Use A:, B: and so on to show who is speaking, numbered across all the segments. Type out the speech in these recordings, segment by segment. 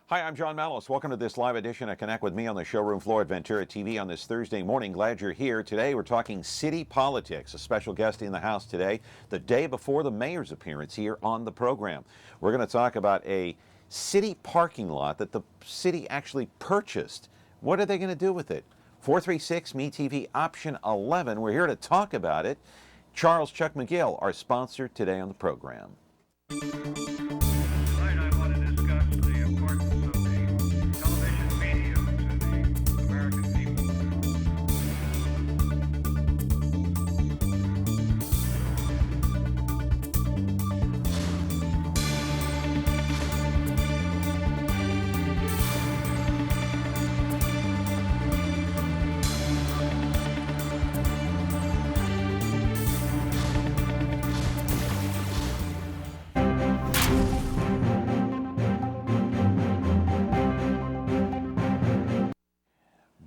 A: Hi, I'm John Mallis. Welcome to this live edition of Connect with me on the showroom floor at Ventura TV on this Thursday morning. Glad you're here. Today we're talking city politics. A special guest in the house today, the day before the mayor's appearance here on the program. We're going to talk about a city parking lot that the city actually purchased. What are they going to do with it? 436-MeTV option 11. We're here to talk about it. Charles Chuck McGill, our sponsor today on the program.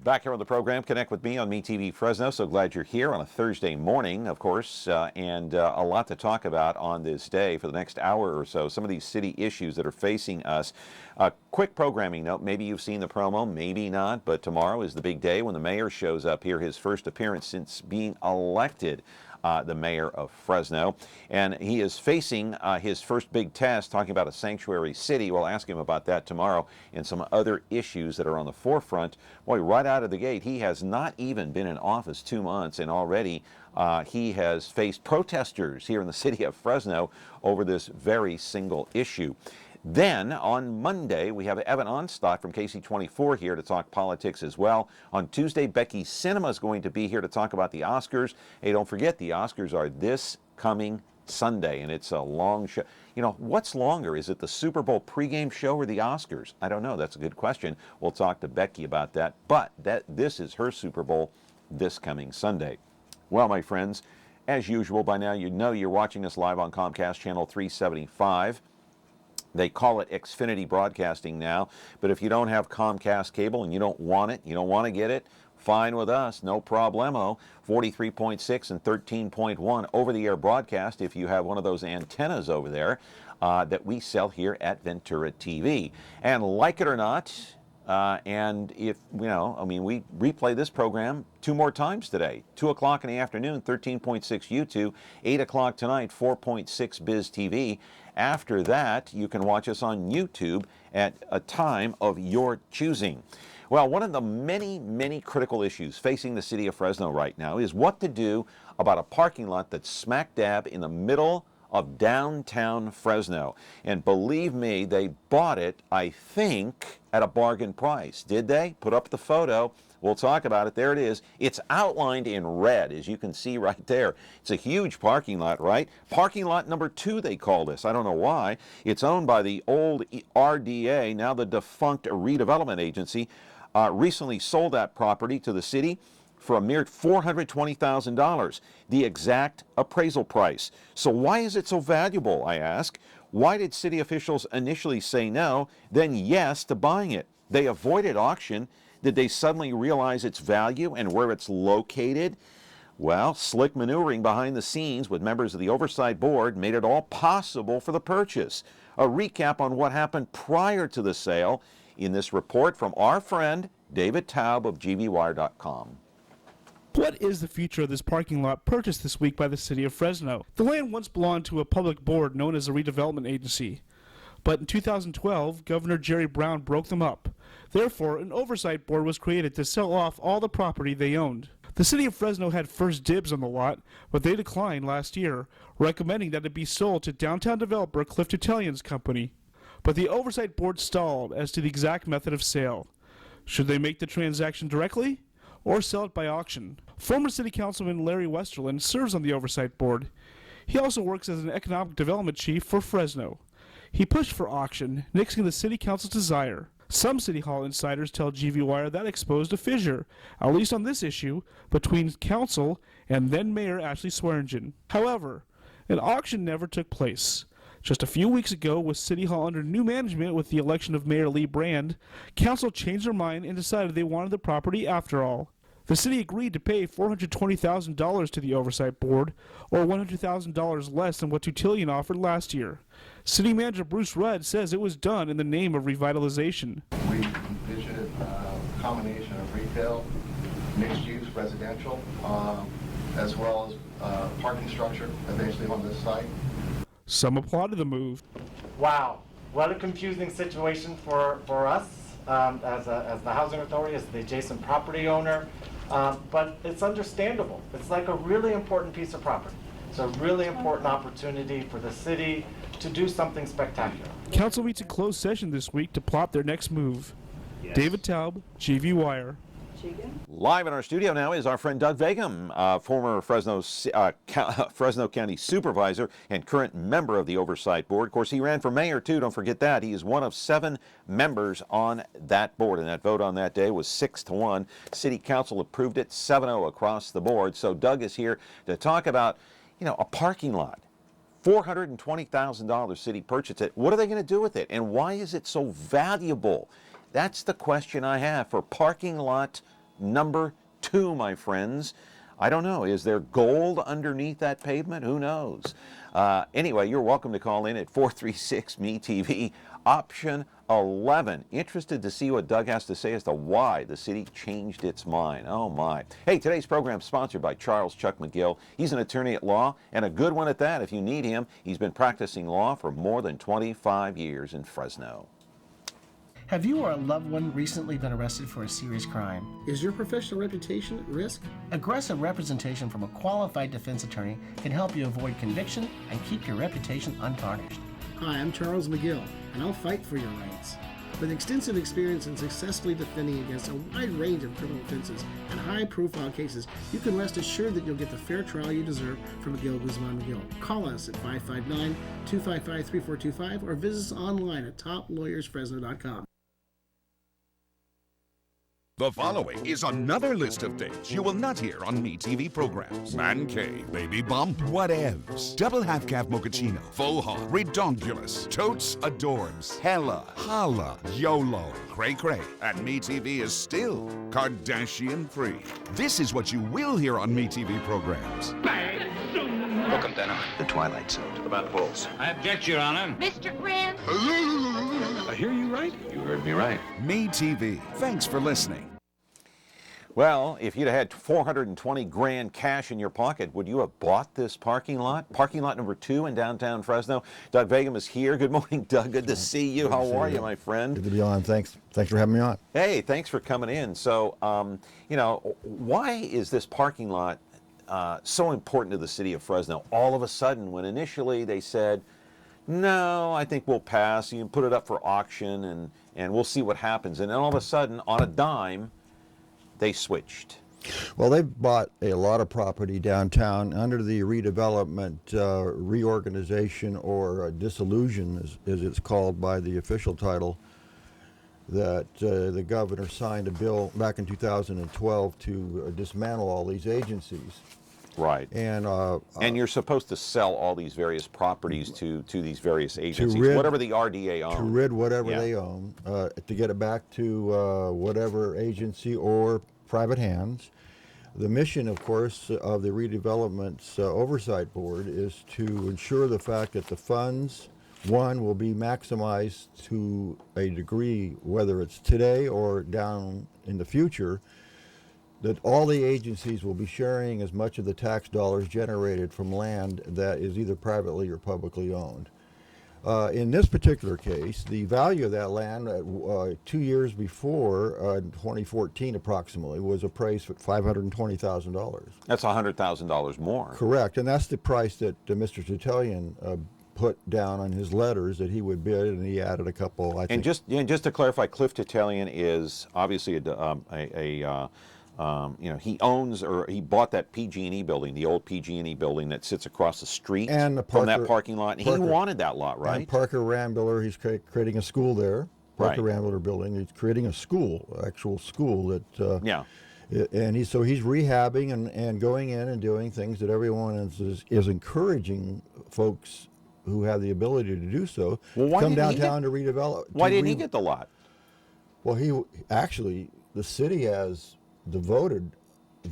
A: Back here on the program, Connect with me on MeTV Fresno. So glad you're here on a Thursday morning, of course, and a lot to talk about on this day for the next hour or so. Some of these city issues that are facing us. A quick programming note, maybe you've seen the promo, maybe not, but tomorrow is the big day when the mayor shows up here, his first appearance since being elected. The mayor of Fresno, and he is facing his first big test, talking about a sanctuary city. We'll ask him about that tomorrow and some other issues that are on the forefront. Boy, right out of the gate, he has not even been in office 2 months, and already he has faced protesters here in the city of Fresno over this very single issue. Then, on Monday, we have Evan Onstadt from KC24 here to talk politics as well. On Tuesday, Becky Cinema is going to be here to talk about the Oscars. Hey, don't forget, the Oscars are this coming Sunday, and it's a long show. You know, what's longer? Is it the Super Bowl pregame show or the Oscars? I don't know. That's a good question. We'll talk to Becky about that. But this is her Super Bowl this coming Sunday. Well, my friends, as usual, by now you know you're watching us live on Comcast Channel 375. They call it Xfinity Broadcasting now, but if you don't have Comcast cable and you don't want it, you don't want to get it, fine with us, no problemo. 43.6 and 13.1 over-the-air broadcast if you have one of those antennas over there that we sell here at Ventura TV. And like it or not, and if, you know, I mean, we replay this program 2 more times today. 2 o'clock in the afternoon, 13.6 YouTube, 8 o'clock tonight, 4.6 Biz TV. After that, you can watch us on YouTube at a time of your choosing. Well, one of the many, many critical issues facing the city of Fresno right now is what to do about a parking lot that's smack dab in the middle of downtown Fresno. And believe me, they bought it, I think, at a bargain price. Did they? Put up the photo. We'll talk about it. There it is. It's outlined in red, as you can see right there. It's a huge parking lot, right? Parking lot number 2, they call this. I don't know why. It's owned by the old RDA, now the defunct redevelopment agency. Recently sold that property to the city for a mere $420,000, the exact appraisal price. So why is it so valuable, I ask? Why did city officials initially say no, then yes to buying it? They avoided auction. Did they suddenly realize its value and where it's located? Well, slick maneuvering behind the scenes with members of the Oversight Board made it all possible for the purchase. A recap on what happened prior to the sale in this report from our friend David Taub of GVWire.com.
B: What is the future of this parking lot purchased this week by the city of Fresno? The land once belonged to a public board known as a redevelopment agency. But in 2012, Governor Jerry Brown broke them up. Therefore, an oversight board was created to sell off all the property they owned. The city of Fresno had first dibs on the lot, but they declined last year, recommending that it be sold to downtown developer Cliff Italian's company. But the oversight board stalled as to the exact method of sale. Should they make the transaction directly or sell it by auction? Former City Councilman Larry Westerland serves on the oversight board. He also works as an economic development chief for Fresno. He pushed for auction, nixing the City Council's desire. Some City Hall insiders tell GVWire that exposed a fissure, at least on this issue, between Council and then-Mayor Ashley Swearingen. However, an auction never took place. Just a few weeks ago, with City Hall under new management with the election of Mayor Lee Brand, Council changed their mind and decided they wanted the property after all. The city agreed to pay $420,000 to the Oversight Board, or $100,000 less than what Tutilian offered last year. City Manager Bruce Rudd says it was done in the name of revitalization.
C: We envisioned a combination of retail, mixed-use residential, as well as parking structure eventually on this site.
B: Some applauded the move.
D: Wow, what a confusing situation for us as the housing authority, as the adjacent property owner, but it's understandable. It's like a really important piece of property. It's a really important opportunity for the city to do something spectacular.
B: Council meets in closed session this week to plot their next move. Yes. David Taub, GV Wire.
A: Live in our studio now is our friend Doug Vagim, former Fresno County Supervisor and current member of the Oversight Board. Of course, he ran for mayor, too. Don't forget that. He is one of 7 members on that board, and that vote on that day was 6-1. City Council approved it 7-0 across the board. So Doug is here to talk about, a parking lot. $420,000 city purchased it. What are they going to do with it, and why is it so valuable? That's the question I have for parking lot number 2, my friends. I don't know. Is there gold underneath that pavement? Who knows? Anyway, you're welcome to call in at 436-ME-TV, option 11. Interested to see what Doug has to say as to why the city changed its mind. Oh, my. Hey, today's program is sponsored by Charles Chuck McGill. He's an attorney at law, and a good one at that if you need him. He's been practicing law for more than 25 years in Fresno.
E: Have you or a loved one recently been arrested for a serious crime?
F: Is your professional reputation at risk?
E: Aggressive representation from a qualified defense attorney can help you avoid conviction and keep your reputation untarnished.
F: Hi, I'm Charles McGill, and I'll fight for your rights. With extensive experience in successfully defending against a wide range of criminal offenses and high-profile cases, you can rest assured that you'll get the fair trial you deserve from McGill, Guzman McGill. Call us at 559-255-3425 or visit us online at toplawyersfresno.com.
G: The following is another list of things you will not hear on MeTV programs. Man cave, baby bump, whatevs, double half-calf mochaccino, faux hog, redonkulous, totes adorbs, hella, holla, YOLO, cray-cray, and MeTV is still Kardashian-free. This is what you will hear on MeTV programs.
H: Welcome, Denham. The Twilight Zone. About Bulls.
I: I object, Your Honor.
J: Mr. Grant.
H: I hear you right. You heard me right.
G: MeTV. Thanks for listening.
A: Well, if you'd had $420,000 cash in your pocket, would you have bought this parking lot? Parking lot number 2 in downtown Fresno. Doug Vagim is here. Good morning, Doug. Good to see you. How are you, my friend?
K: Good to be on. Thanks for having me on.
A: Hey, thanks for coming in. So, why is this parking lot so important to the city of Fresno all of a sudden, when initially they said, no, I think we'll pass, you can put it up for auction and we'll see what happens. And then all of a sudden, on a dime, they switched.
K: Well, they've bought a lot of property downtown under the redevelopment, reorganization, or dissolution, as it's called by the official title, that the governor signed a bill back in 2012 to dismantle all these agencies.
A: Right. And you're supposed to sell all these various properties to these various agencies, whatever the RDA owns.
K: To rid whatever they own, to get it back to whatever agency or private hands. The mission, of course, of the Redevelopment's Oversight Board is to ensure the fact that the funds, one, will be maximized to a degree, whether it's today or down in the future, that all the agencies will be sharing as much of the tax dollars generated from land that is either privately or publicly owned. In this particular case, the value of that land 2 years before, 2014 approximately, was appraised at $520,000.
A: That's $100,000 more.
K: Correct, and that's the price that Mr. Tutilian put down on his letters that he would bid, and he added a couple, I think.
A: And just to clarify, Cliff Tutilian is obviously he owns, or he bought that PG&E building, the old PG&E building that sits across the street from that parking lot. And he wanted that lot, right?
K: And Parker Rambler, he's creating a school there. Parker Rambler building. He's creating a school, actual school that. And he's rehabbing and going in and doing things that everyone is encouraging folks who have the ability to do so come downtown to redevelop.
A: Why didn't he get the lot?
K: Well, the city has devoted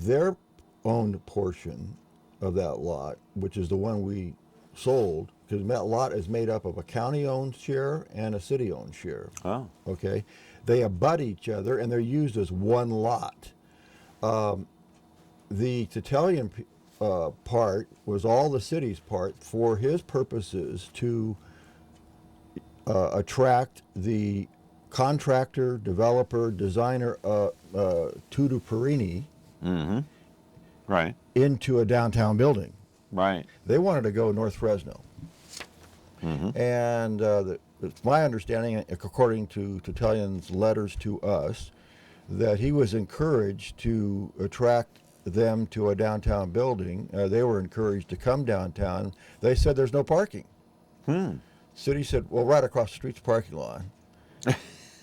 K: their owned portion of that lot, which is the one we sold, because that lot is made up of a county-owned share and a city-owned share.
A: Oh.
K: Okay, they abut each other and they're used as one lot. The Titalian part was all the city's part for his purposes to attract the contractor, developer, designer Tudu Perini
A: Right.
K: into a downtown building.
A: Right.
K: They wanted to go North Fresno. And it's my understanding, according to Titalian's letters to us, that he was encouraged to attract them to a downtown building. They were encouraged to come downtown. They said there's no parking. City said, well, right across the street's parking lot,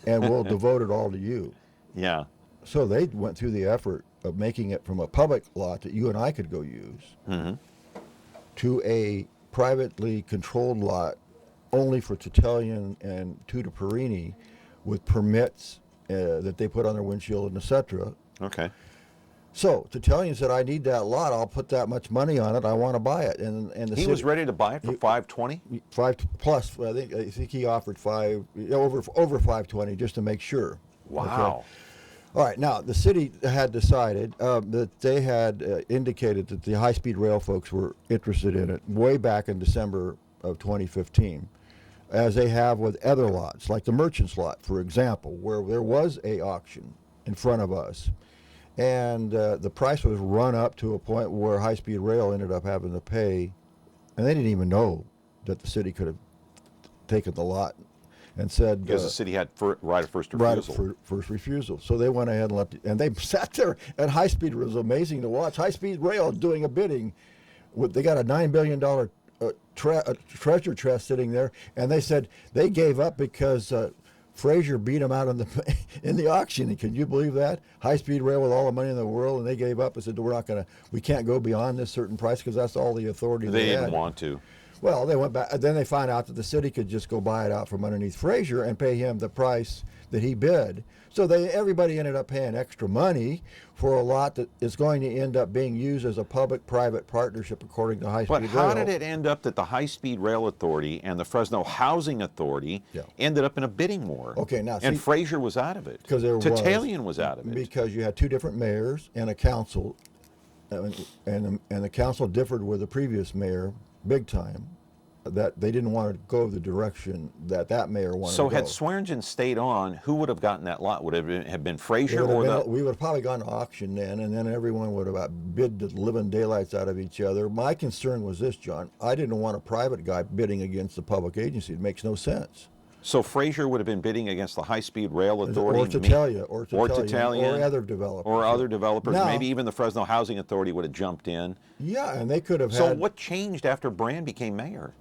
K: and we'll devote it all to you.
A: Yeah.
K: So they went through the effort of making it from a public lot that you and I could go use to a privately controlled lot only for Titalian and Tudu Perini with permits that they put on their windshield and etc.
A: Okay.
K: So Titalian said, I need that lot. I'll put that much money on it. I want to buy it. And the
A: He
K: city,
A: was ready to buy it for $520?
K: 5 plus. I think he offered over 520 just to make sure.
A: Wow.
K: Okay. All right. Now the city had decided that they had indicated that the high-speed rail folks were interested in it way back in December of 2015, as they have with other lots, like the Merchants lot, for example, where there was a auction in front of us. And the price was run up to a point where high-speed rail ended up having to pay, and they didn't even know that the city could have taken the lot and said...
A: Because the city had right of first
K: Right
A: refusal.
K: of first refusal. So they went ahead and left it. And they sat there at high-speed. It was amazing to watch. High-speed rail doing a bidding. They got a $9 billion treasure chest sitting there, and they said they gave up because... Frazier beat them out in the auction. And can you believe that? High-speed rail with all the money in the world, and they gave up and said, we can't go beyond this certain price because that's all the authority
A: They
K: had.
A: didn't want to.
K: Well, they went back. Then they found out that the city could just go buy it out from underneath Frazier and pay him the price that he bid. So everybody ended up paying extra money for a lot that is going to end up being used as a public-private partnership according to high-speed rail.
A: But how did it end up that the High-Speed Rail Authority and the Fresno Housing Authority ended up in a bidding war?
K: Okay, now
A: and
K: see,
A: Frazier was out of it.
K: Because
A: Titalian was out of it.
K: Because you had two different mayors and a council, and the council differed with the previous mayor big time. That they didn't want to go the direction that mayor wanted to go.
A: So had Swearingen stayed on, who would have gotten that lot? Would it have been Frazier or
K: we would have probably gone to auction then, and then everyone would have bid the living daylights out of each other. My concern was this, John. I didn't want a private guy bidding against the public agency. It makes no sense.
A: So Frazier would have been bidding against the High-Speed Rail Authority,
K: or Titalian, or other developers,
A: or other developers.
K: Now,
A: maybe even the Fresno Housing Authority would have jumped in.
K: Yeah, and they could have.
A: So what changed after Brand became mayor?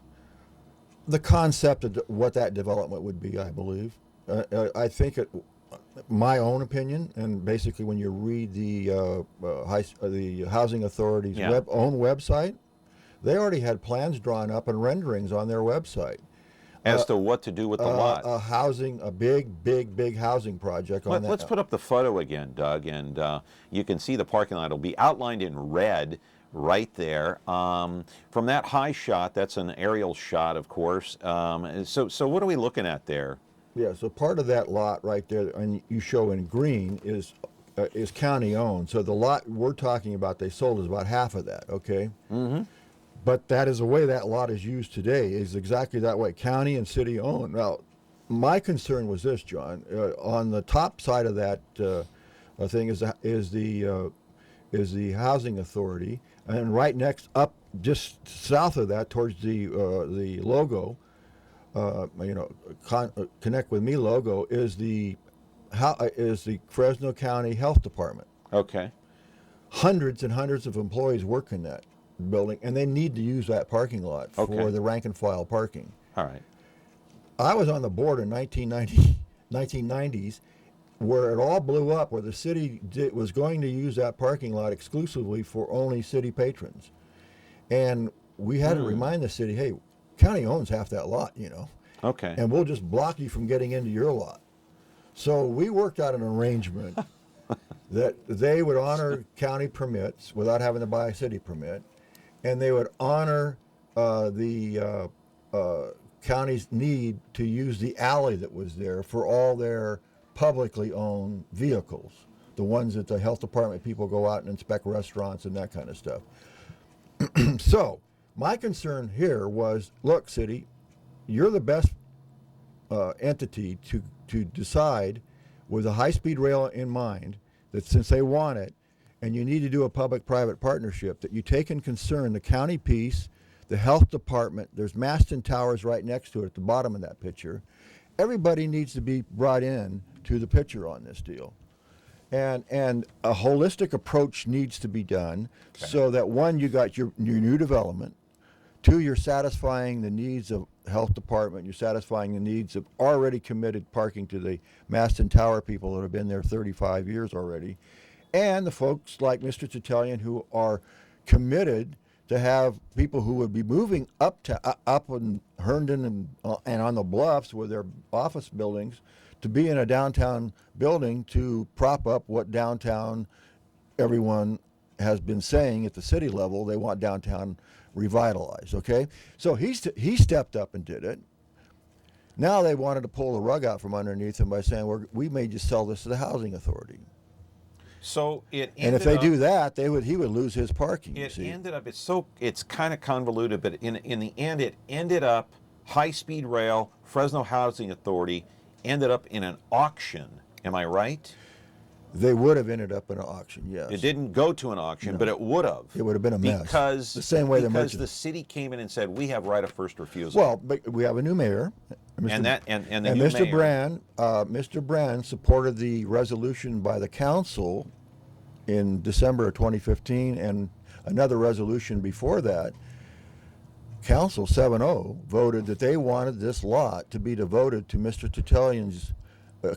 K: The concept of what that development would be, I believe. I think my own opinion, and basically when you read the Housing Authority's own website, they already had plans drawn up and renderings on their website.
A: As to what to do with the lot.
K: A big housing project on that.
A: Let's put up the photo again, Doug, and you can see the parking lot. It'll be outlined in red right there. From that high shot, that's an aerial shot, of course. So what are we looking at there?
K: Yeah, so part of that lot right there, and you show in green, is county owned. So the lot we're talking about, they sold is about half of that, okay? Mm-hmm. But that is the way that lot is used today, is exactly that way, county and city owned. Now, my concern was this, John. On the top side of that thing is the housing authority, and right next up, just south of that, towards the logo, Connect With Me logo is the Fresno County Health Department.
A: Okay.
K: Hundreds and hundreds of employees work in that building, and they need to use that parking lot for the rank and file parking.
A: All right.
K: I was on the board in 1990s, where it all blew up, where the city was going to use that parking lot exclusively for only city patrons. And we had to remind the city, hey, county owns half that lot,
A: Okay.
K: And we'll just block you from getting into your lot. So we worked out an arrangement that they would honor county permits without having to buy a city permit, and they would honor the county's need to use the alley that was there for all their publicly owned vehicles, the ones that the health department people go out and inspect restaurants and that kind of stuff. So my concern here was, look, city, you're the best entity to decide with a high-speed rail in mind that since they want it, and you need to do a public-private partnership, that you take in concern the county piece, the health department. There's masts and towers right next to it at the bottom of that picture. Everybody needs to be brought in to the picture on this deal. And a holistic approach needs to be done so that, one, you got your new development, two, you're satisfying the needs of health department, you're satisfying the needs of already committed parking to the mast and tower people that have been there 35 years already, and the folks like Mr. Titalian who are committed to have people who would be moving up in Herndon and on the bluffs with their office buildings to be in a downtown building to prop up what downtown everyone has been saying at the city level. They want downtown revitalized, okay? So he stepped up and did it. Now they wanted to pull the rug out from underneath him by saying, we may just sell this to the housing authority.
A: So it
K: and if they do that, he would lose his parking.
A: It ended up, it's kind of convoluted, but in the end, it ended up high-speed rail, Fresno Housing Authority, ended up in an auction. Am I right?
K: They would have ended up in an auction, yes.
A: It didn't go to an auction, but it would have.
K: It would have been a mess.
A: Because
K: the same way
A: because the city came in and said, we have right of first refusal.
K: Well, but we have a new mayor.
A: And
K: Mr. Mr. Brand supported the resolution by the council in December of 2015, and another resolution before that. Council 7-0 voted that they wanted this lot to be devoted to Mr. Titalian's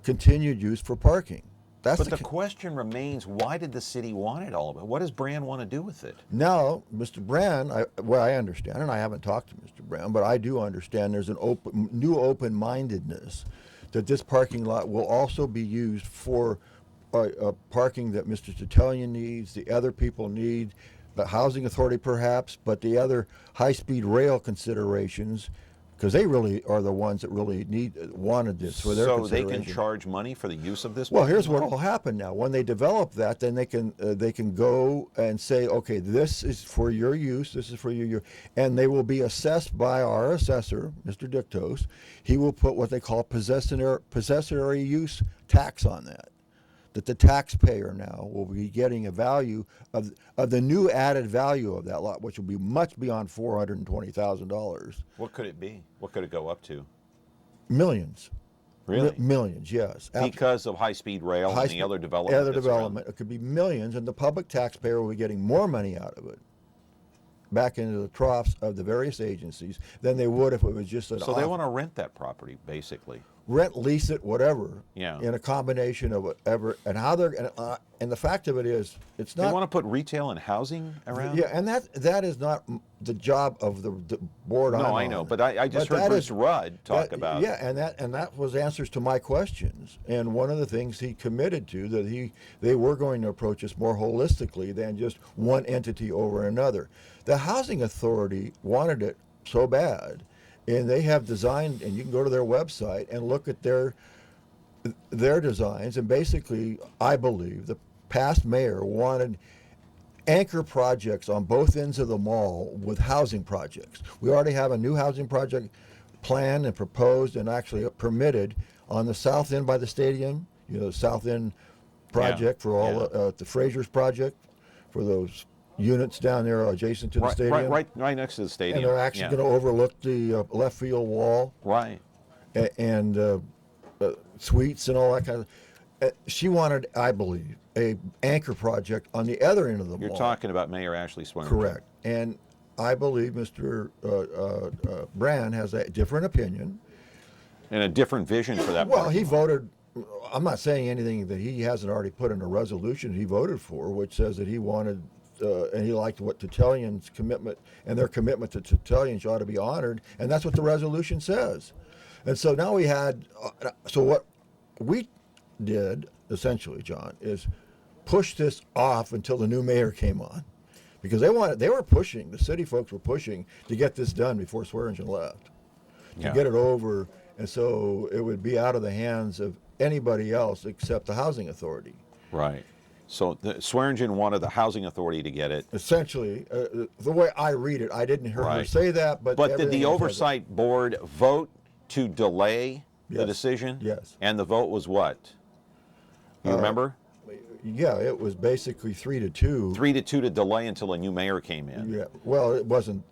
K: continued use for parking.
A: But the question remains, why did the city want it all of it? What does Brand want to do with it?
K: Now, Mr. Brand, what I understand, and I haven't talked to Mr. Brand, but I do understand there's an new open-mindedness that this parking lot will also be used for parking that Mr. Titalian needs, the other people need, the housing authority perhaps, but the other high-speed rail considerations, because they really are the ones that really wanted this for their consideration.
A: So they can charge money for the use of this?
K: Well, here's what will happen now. When they develop that, then they can go and say, okay, this is for your use, this is for your use, and they will be assessed by our assessor, Mr. Dictos. He will put what they call possessory use tax on that the taxpayer now will be getting a value of the new added value of that lot, which will be much beyond $420,000.
A: What could it be? What could it go up to?
K: Millions.
A: Really?
K: Millions, yes.
A: Because of high-speed rail and the other development.
K: Other development. It could be millions, and the public taxpayer will be getting more money out of it back into the troughs of the various agencies than they would if it was just an
A: So they want to rent that property, basically.
K: Rent, lease it, whatever.
A: Yeah.
K: In a combination of whatever, and how they're and the fact of it is, it's not.
A: They want to put retail and housing around.
K: Yeah, and that is not the job of the board.
A: No, I know, but I just heard Bruce Rudd talk about.
K: Yeah, and that was answers to my questions. And one of the things he committed to that they were going to approach this more holistically than just one entity over another. The housing authority wanted it so bad. And they have designed, and you can go to their website and look at their designs. And basically, I believe the past mayor wanted anchor projects on both ends of the mall with housing projects. We already have a new housing project planned and proposed and actually permitted on the south end by the stadium. You know, the south end project for all the Frazier's project for those units down there adjacent to the stadium.
A: Right next to the stadium.
K: And they're actually going to overlook the left field wall.
A: Right.
K: And suites and all that kind of. She wanted, I believe, a anchor project on the other end of the mall.
A: You're talking about Mayor Ashley Swimmer.
K: Correct. And I believe Mr. Brand has a different opinion.
A: And a different vision for that.
K: Well, he voted. I'm not saying anything that he hasn't already put in a resolution he voted for, which says that he wanted. And he liked what Titalian's commitment and their commitment to Titalians ought to be honored, and that's what the resolution says. And so now we had, so what we did essentially, John, is pushed this off until the new mayor came on, because the city folks were pushing to get this done before Swearingen left, to get it over, and so it would be out of the hands of anybody else except the housing authority.
A: Right. So the Swearingen wanted the housing authority to get it.
K: Essentially, the way I read it, I didn't hear her
A: Right.
K: say that, but
A: But did
K: everything
A: the
K: else has it.
A: oversight board vote to delay the
K: Yes.
A: decision?
K: Yes.
A: And the vote was what? You remember?
K: Yeah, it was basically 3-2.
A: 3-2 to delay until a new mayor came in.
K: Yeah, well, it wasn't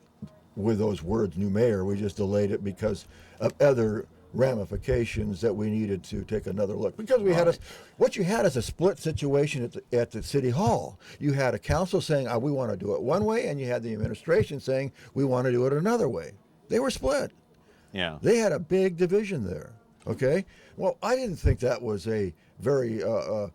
K: with those words, new mayor. We just delayed it because of other ramifications that we needed to take another look. Because we had what you had is a split situation at the city hall. You had a council saying, we want to do it one way, and you had the administration saying, we want to do it another way. They were split.
A: Yeah.
K: They had a big division there. Okay? Well, I didn't think that was a very a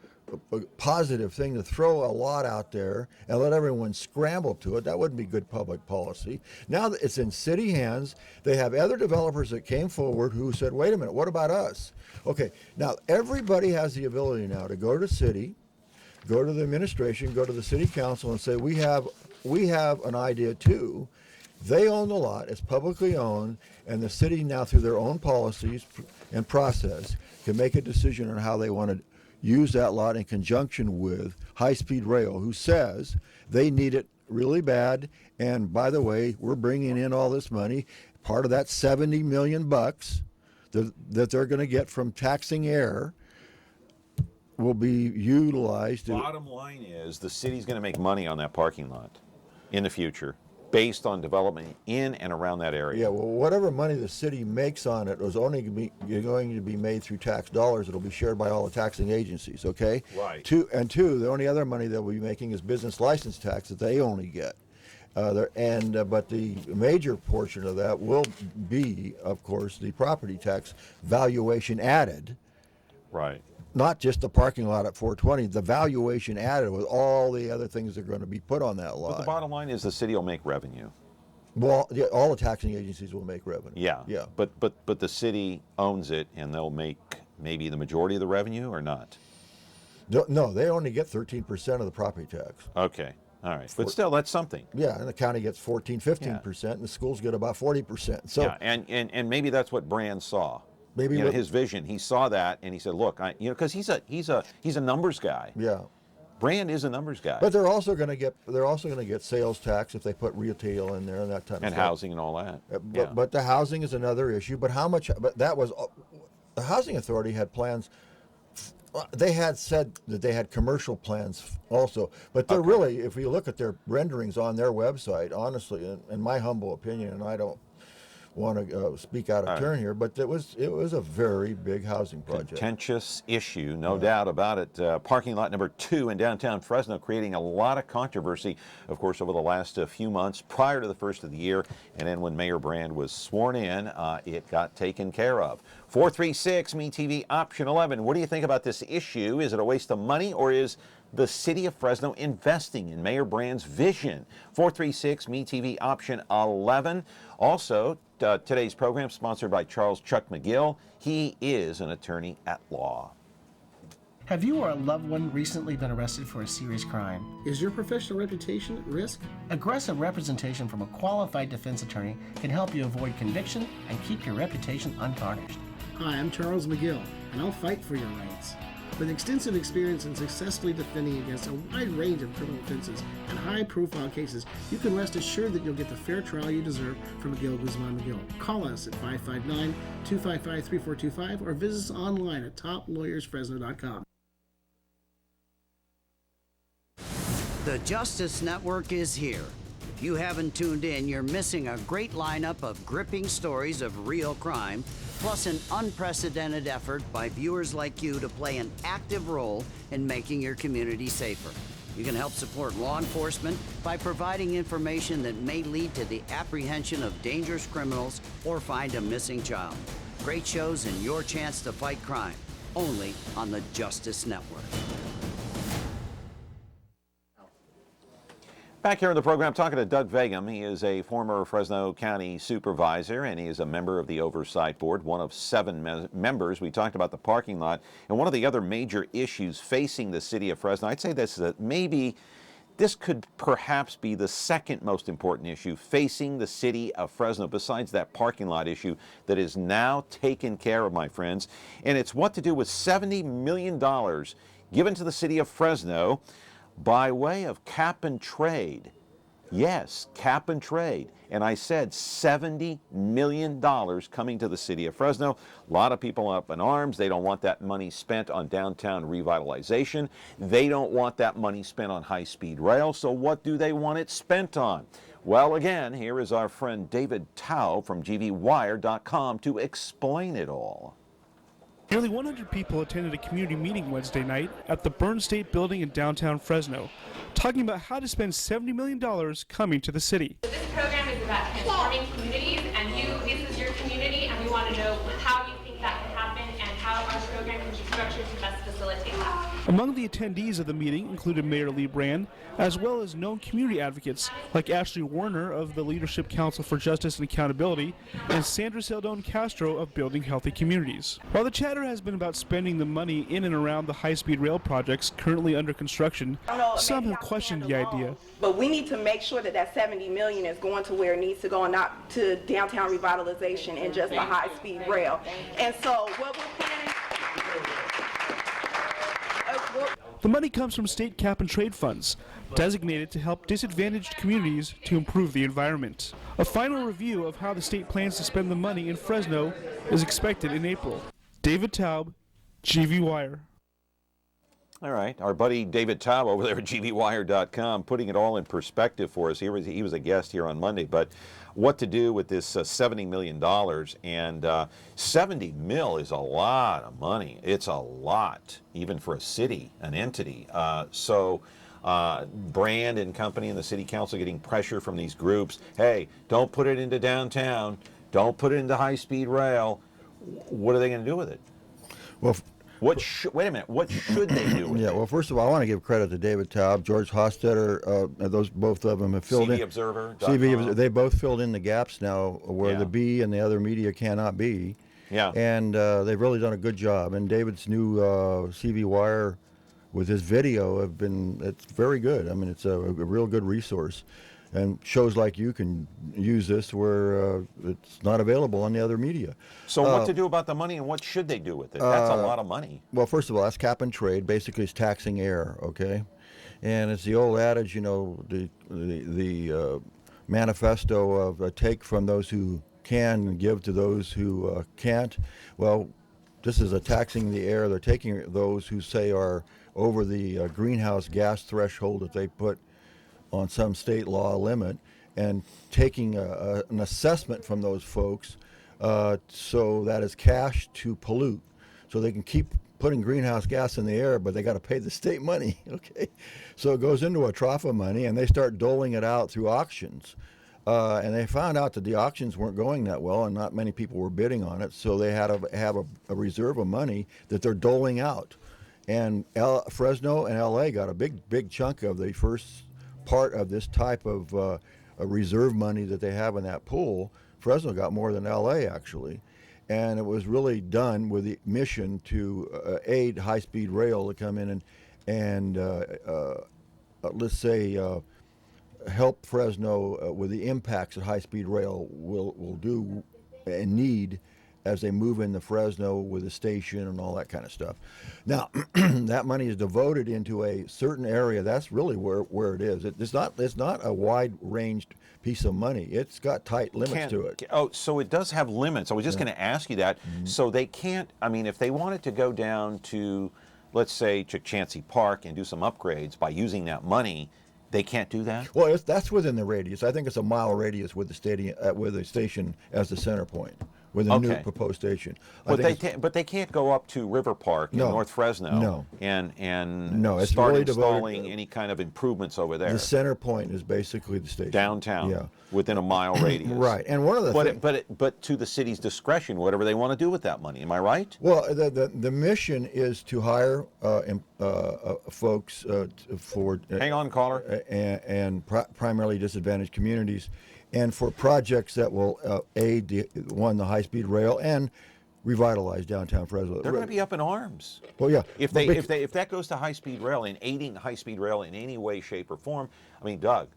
K: positive thing to throw a lot out there and let everyone scramble to it. That wouldn't be good public policy. Now that it's in city hands, they have other developers that came forward who said, wait a minute, what about us? Okay, now everybody has the ability now to go to the city, go to the administration, go to the city council and say, we have an idea too. They own the lot, it's publicly owned, and the city now through their own policies and process can make a decision on how they want to use that lot in conjunction with high-speed rail, who says they need it really bad, and by the way, we're bringing in all this money. Part of that $70 million that they're going to get from taxing air will be utilized.
A: Bottom line is the city's going to make money on that parking lot in the future, based on development in and around that area.
K: Yeah, well, whatever money the city makes on it is only going to be made through tax dollars. It'll be shared by all the taxing agencies, okay?
A: Right.
K: Two, the only other money they'll be making is business license tax that they only get. But the major portion of that will be, of course, the property tax valuation added.
A: Right.
K: Not just the parking lot at 420, the valuation added with all the other things that are going to be put on that lot.
A: But the bottom line is the city will make revenue.
K: Well, yeah, all the taxing agencies will make revenue.
A: Yeah.
K: Yeah.
A: But the city owns it, and they'll make maybe the majority of the revenue, or not?
K: No, they only get 13% of the property tax.
A: Okay. All right. But still, that's something.
K: Yeah, and the county gets 15%, and the schools get about 40%. So
A: yeah, and maybe that's what Brand saw.
K: Maybe
A: his vision. He saw that, and he said, "Look, because he's a numbers guy.
K: Yeah,
A: Brand is a numbers guy.
K: But they're also going to get sales tax if they put retail in there and that type of stuff.
A: And housing and all that.
K: But the housing is another issue. But how much? But that was the housing authority had plans. They had said that they had commercial plans also, but they're really, if you look at their renderings on their website, honestly, in my humble opinion, and I don't want to speak out of turn here, but it was a very big housing project.
A: Contentious issue, no doubt about it. Parking lot number 2 in downtown Fresno, creating a lot of controversy, of course, over the last few months prior to the first of the year, and then when Mayor Brand was sworn in, it got taken care of. 436 MeTV option 11. What do you think about this issue? Is it a waste of money, or is the city of Fresno investing in Mayor Brand's vision? 436 MeTV option 11. Also, today's program sponsored by Charles Chuck McGill. He is an attorney at law.
E: Have you or a loved one recently been arrested for a serious crime?
F: Is your professional reputation at risk?
E: Aggressive representation from a qualified defense attorney can help you avoid conviction and keep your reputation untarnished.
F: Hi, I'm Charles McGill, and I'll fight for your rights. With extensive experience in successfully defending against a wide range of criminal offenses and high-profile cases, you can rest assured that you'll get the fair trial you deserve from McGill, Guzman McGill. Call us at 559-255-3425 or visit us online at toplawyersfresno.com.
I: The Justice Network is here. If you haven't tuned in, you're missing a great lineup of gripping stories of real crime, plus an unprecedented effort by viewers like you to play an active role in making your community safer. You can help support law enforcement by providing information that may lead to the apprehension of dangerous criminals or find a missing child. Great shows and your chance to fight crime, only on the Justice Network.
A: Back here in the program, talking to Doug Vagim. He is a former Fresno County supervisor, and he is a member of the Oversight Board, one of 7 members. We talked about the parking lot, and one of the other major issues facing the city of Fresno, I'd say this, is that maybe this could perhaps be the second most important issue facing the city of Fresno, besides that parking lot issue that is now taken care of, my friends. And it's what to do with $70 million given to the city of Fresno by way of cap and trade. Yes, cap and trade. And I said $70 million coming to the city of Fresno. A lot of people up in arms. They don't want that money spent on downtown revitalization. They don't want that money spent on high-speed rail. So what do they want it spent on? Well, again, here is our friend David Taub from GVWire.com to explain it all.
B: Nearly 100 people attended a community meeting Wednesday night at the Byrne State Building in downtown Fresno, talking about how to spend $70 million coming to the city.
J: This program is about transforming communities, and this is your community, and we want to know how you think that can happen and how our program can be structured to best facilitate that.
B: Among the attendees of the meeting included Mayor Lee Brand, as well as known community advocates like Ashley Warner of the Leadership Council for Justice and Accountability and Sandra Seldon Castro of Building Healthy Communities. While the chatter has been about spending the money in and around the high-speed rail projects currently under construction, some have questioned the idea.
L: But we need to make sure that that $70 million is going to where it needs to go and not to downtown revitalization and just the high-speed rail. And so what we're planning...
B: The money comes from state cap and trade funds, designated to help disadvantaged communities to improve the environment. A final review of how the state plans to spend the money in Fresno is expected in April. David Taub, GV Wire.
A: All right, our buddy David Taub over there at GVWire.com putting it all in perspective for us. He was a guest here on Monday, but what to do with this $70 million, and 70 mil is a lot of money. It's a lot, even for a city, an entity. So Brand and company and the city council getting pressure from these groups. Hey, don't put it into downtown. Don't put it into high-speed rail. What are they going to do with it?
K: Well,
A: wait a minute. What should they do with it?
K: Yeah, well, first of all, I want to give credit to David Taub, George Hostetter. Both of them have filled in.
A: CVobserver.com.
K: They both filled in the gaps now where the B and the other media cannot be.
A: Yeah.
K: And they've really done a good job. And David's new CV Wire with his video it's very good. I mean, it's a real good resource. And shows like you can use this where it's not available on the other media.
A: So what to do about the money, and what should they do with it? That's a lot of money.
K: Well, first of all, that's cap and trade. Basically, it's taxing air, okay? And it's the old adage, the manifesto of take from those who can and give to those who can't. Well, this is a taxing the air. They're taking those who say are over the greenhouse gas threshold that they put on some state law limit, and taking an assessment from those folks so that is cash to pollute. So they can keep putting greenhouse gas in the air, but they got to pay the state money, okay? So it goes into a trough of money, and they start doling it out through auctions. And they found out that the auctions weren't going that well, and not many people were bidding on it, so they had to have a reserve of money that they're doling out. And Fresno and LA got a big chunk of the first part of this type of a reserve money that they have in that pool. Fresno got more than LA actually, and it was really done with the mission to aid high-speed rail to come in and let's say help Fresno with the impacts that high-speed rail will do and need as they move into Fresno with the station and all that kind of stuff. Now, that money is devoted into a certain area. That's really where it is. It's not a wide-ranged piece of money. It's got tight limits to it.
A: Oh, so it does have limits. I was just going to ask you that. Mm-hmm. So they can't, I mean, if they wanted to go down to, let's say, Chancey Park and do some upgrades by using that money, they can't do that?
K: Well, that's within the radius. I think it's a mile radius with the stadium, with the station as the center point. with a new
A: Okay.
K: proposed station.
A: But they can't go up to River Park in
K: No.
A: North Fresno
K: No.
A: and
K: No, it's
A: start
K: really devoted-
A: installing any kind of improvements over there.
K: The center point is basically the station.
A: Downtown,
K: Yeah.
A: within a mile radius.
K: Right, and one of the
A: but to the city's discretion, whatever they want to do with that money. Am I right?
K: Well, the mission is to hire folks for
A: Hang on, caller.
K: and primarily disadvantaged communities, and for projects that will aid the high-speed rail and revitalize downtown Fresno.
A: They're going to be up in arms.
K: Well, yeah.
A: If that goes to high-speed rail and aiding high-speed rail in any way, shape, or form, I mean, Doug,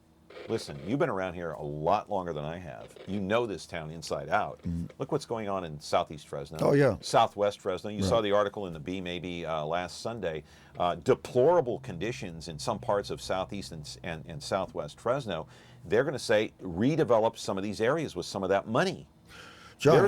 A: listen, you've been around here a lot longer than I have. You know this town inside out. Look what's going on in southeast Fresno.
K: Oh, yeah.
A: Southwest Fresno. You
K: Right.
A: saw the article in the Bee maybe last Sunday. Deplorable conditions in some parts of southeast and southwest Fresno. They're going to say redevelop some of these areas with some of that money.
K: John,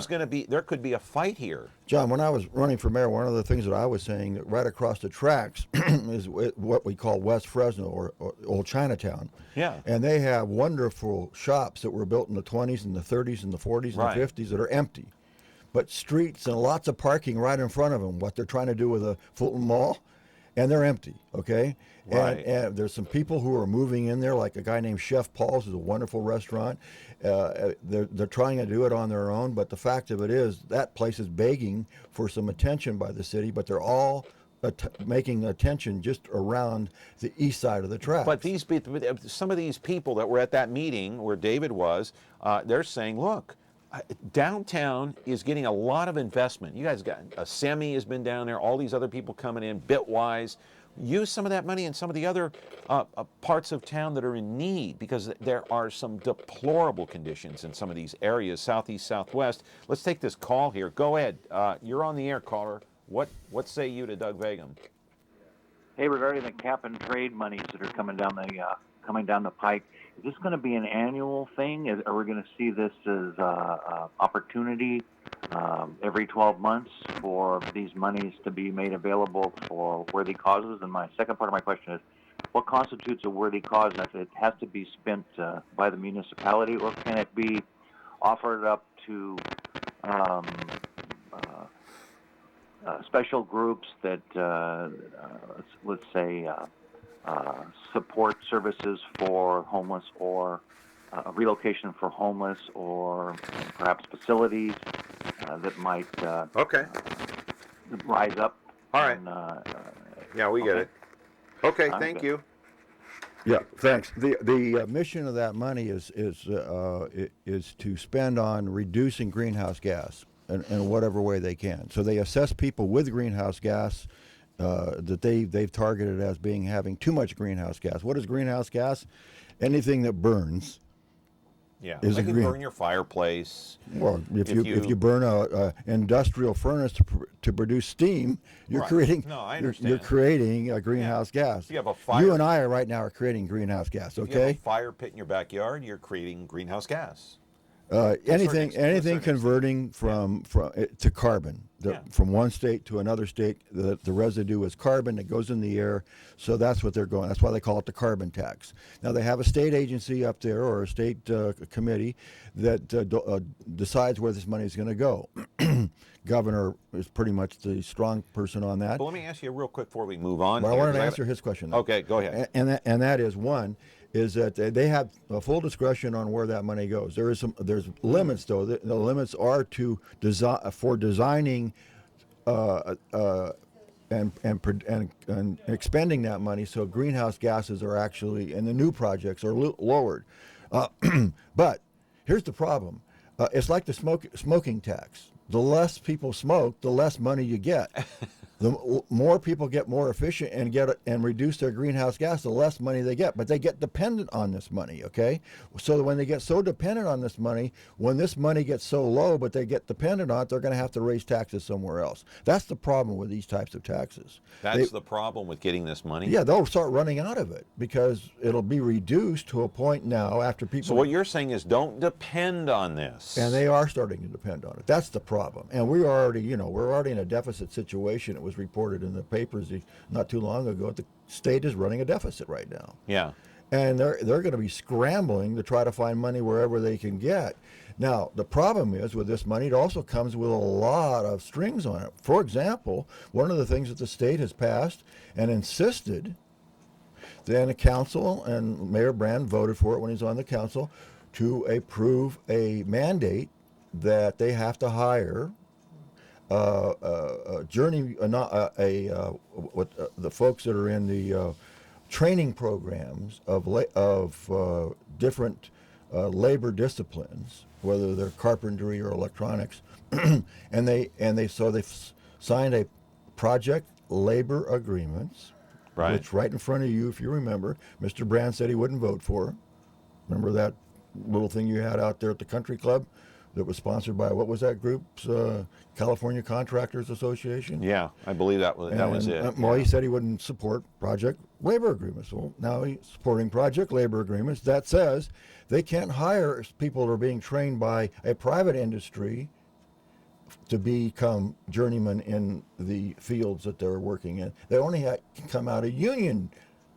A: There could be a fight here.
K: John, when I was running for mayor, one of the things that I was saying that right across the tracks is what we call West Fresno or Old Chinatown.
A: Yeah.
K: And they have wonderful shops that were built in the 20s and the 30s and the 40s and
A: Right.
K: the 50s that are empty. But streets and lots of parking right in front of them, what they're trying to do with a Fulton Mall, and they're empty, okay?
A: Right.
K: And there's some people who are moving in there, like a guy named Chef Paul's, is a wonderful restaurant. They're trying to do it on their own, but the fact of it is that place is begging for some attention by the city, but they're all making attention just around the east side of the track.
A: But some of these people that were at that meeting where David was, they're saying, look, downtown is getting a lot of investment. You guys got Semi has been down there, all these other people coming in, Bitwise. Use some of that money in some of the other parts of town that are in need, because there are some deplorable conditions in some of these areas, southeast, southwest. Let's take this call here. Go ahead. You're on the air, caller. What say you to Doug Vagim?
M: Hey, regarding the cap and trade monies that are coming down the pike, is this going to be an annual thing? Are we going to see this as opportunity every 12 months for these monies to be made available for worthy causes? And my second part of my question is, what constitutes a worthy cause? If it has to be spent by the municipality, or can it be offered up to special groups that, let's say, support services for homeless, or relocation for homeless, or perhaps facilities that might rise up?
A: All right. Yeah, we get it. Okay,
M: I'm
A: thank
M: good.
A: you.
K: Yeah, thanks. The mission of that money is to spend on reducing greenhouse gas in whatever way they can. So they assess people with greenhouse gas that they've targeted as having too much greenhouse gas. What is greenhouse gas? Anything that burns.
A: Yeah,
K: Is
A: they
K: it
A: can
K: green?
A: burn your fireplace.
K: Well, if you burn a industrial furnace to produce steam, you're
A: Right.
K: creating.
A: No, I
K: you're
A: understand.
K: creating a greenhouse gas.
A: If you have a fire-
K: You and I right now are creating greenhouse gas.
A: If you have
K: Okay.
A: a fire pit in your backyard, you're creating greenhouse gas.
K: Anything converting from to carbon, from one state to another state, the residue is carbon that goes in the air. So that's what they're going. That's why they call it the carbon tax. Now they have a state agency up there, or a state committee that decides where this money is going to go. Governor is pretty much the strong person on that.
A: But let me ask you real quick before we move on.
K: Well, I
A: here,
K: wanted to
A: 'cause
K: answer his question, though.
A: Okay, go ahead.
K: And that is one. Is that they have a full discretion on where that money goes. There's limits, though. The limits are to designing and expending that money so greenhouse gases are actually, and the new projects are lowered. But here's the problem. It's like the smoking tax. The less people smoke, the less money you get. The more people get more efficient and reduce their greenhouse gas, the less money they get. But they get dependent on this money, okay? So when they get so dependent on this money, when this money gets so low, but they get dependent on it, they're going to have to raise taxes somewhere else. That's the problem with these types of taxes.
A: That's the problem with getting this money?
K: Yeah, they'll start running out of it because it'll be reduced to a point now after people...
A: So what you're saying is don't depend on this.
K: And they are starting to depend on it. That's the problem. And we're already in a deficit situation. It was reported in the papers not too long ago. The state is running a deficit right now.
A: Yeah.
K: And they're going to be scrambling to try to find money wherever they can get. Now, the problem is with this money, it also comes with a lot of strings on it. For example, one of the things that the state has passed and insisted, then the council and Mayor Brand voted for it when he's on the council, to approve a mandate that they have to hire the folks that are in the training programs of different labor disciplines, whether they're carpentry or electronics, and they've signed a project labor agreements,
A: right.
K: which right in front of you, if you remember, Mr. Brand said he wouldn't vote for. Remember that little thing you had out there at the country club that was sponsored by, what was that group's, California Contractors Association?
A: Yeah, I believe that was it.
K: Well, he said he wouldn't support project labor agreements. Well, now he's supporting project labor agreements. That says they can't hire people that are being trained by a private industry to become journeymen in the fields that they're working in. They only can come out of union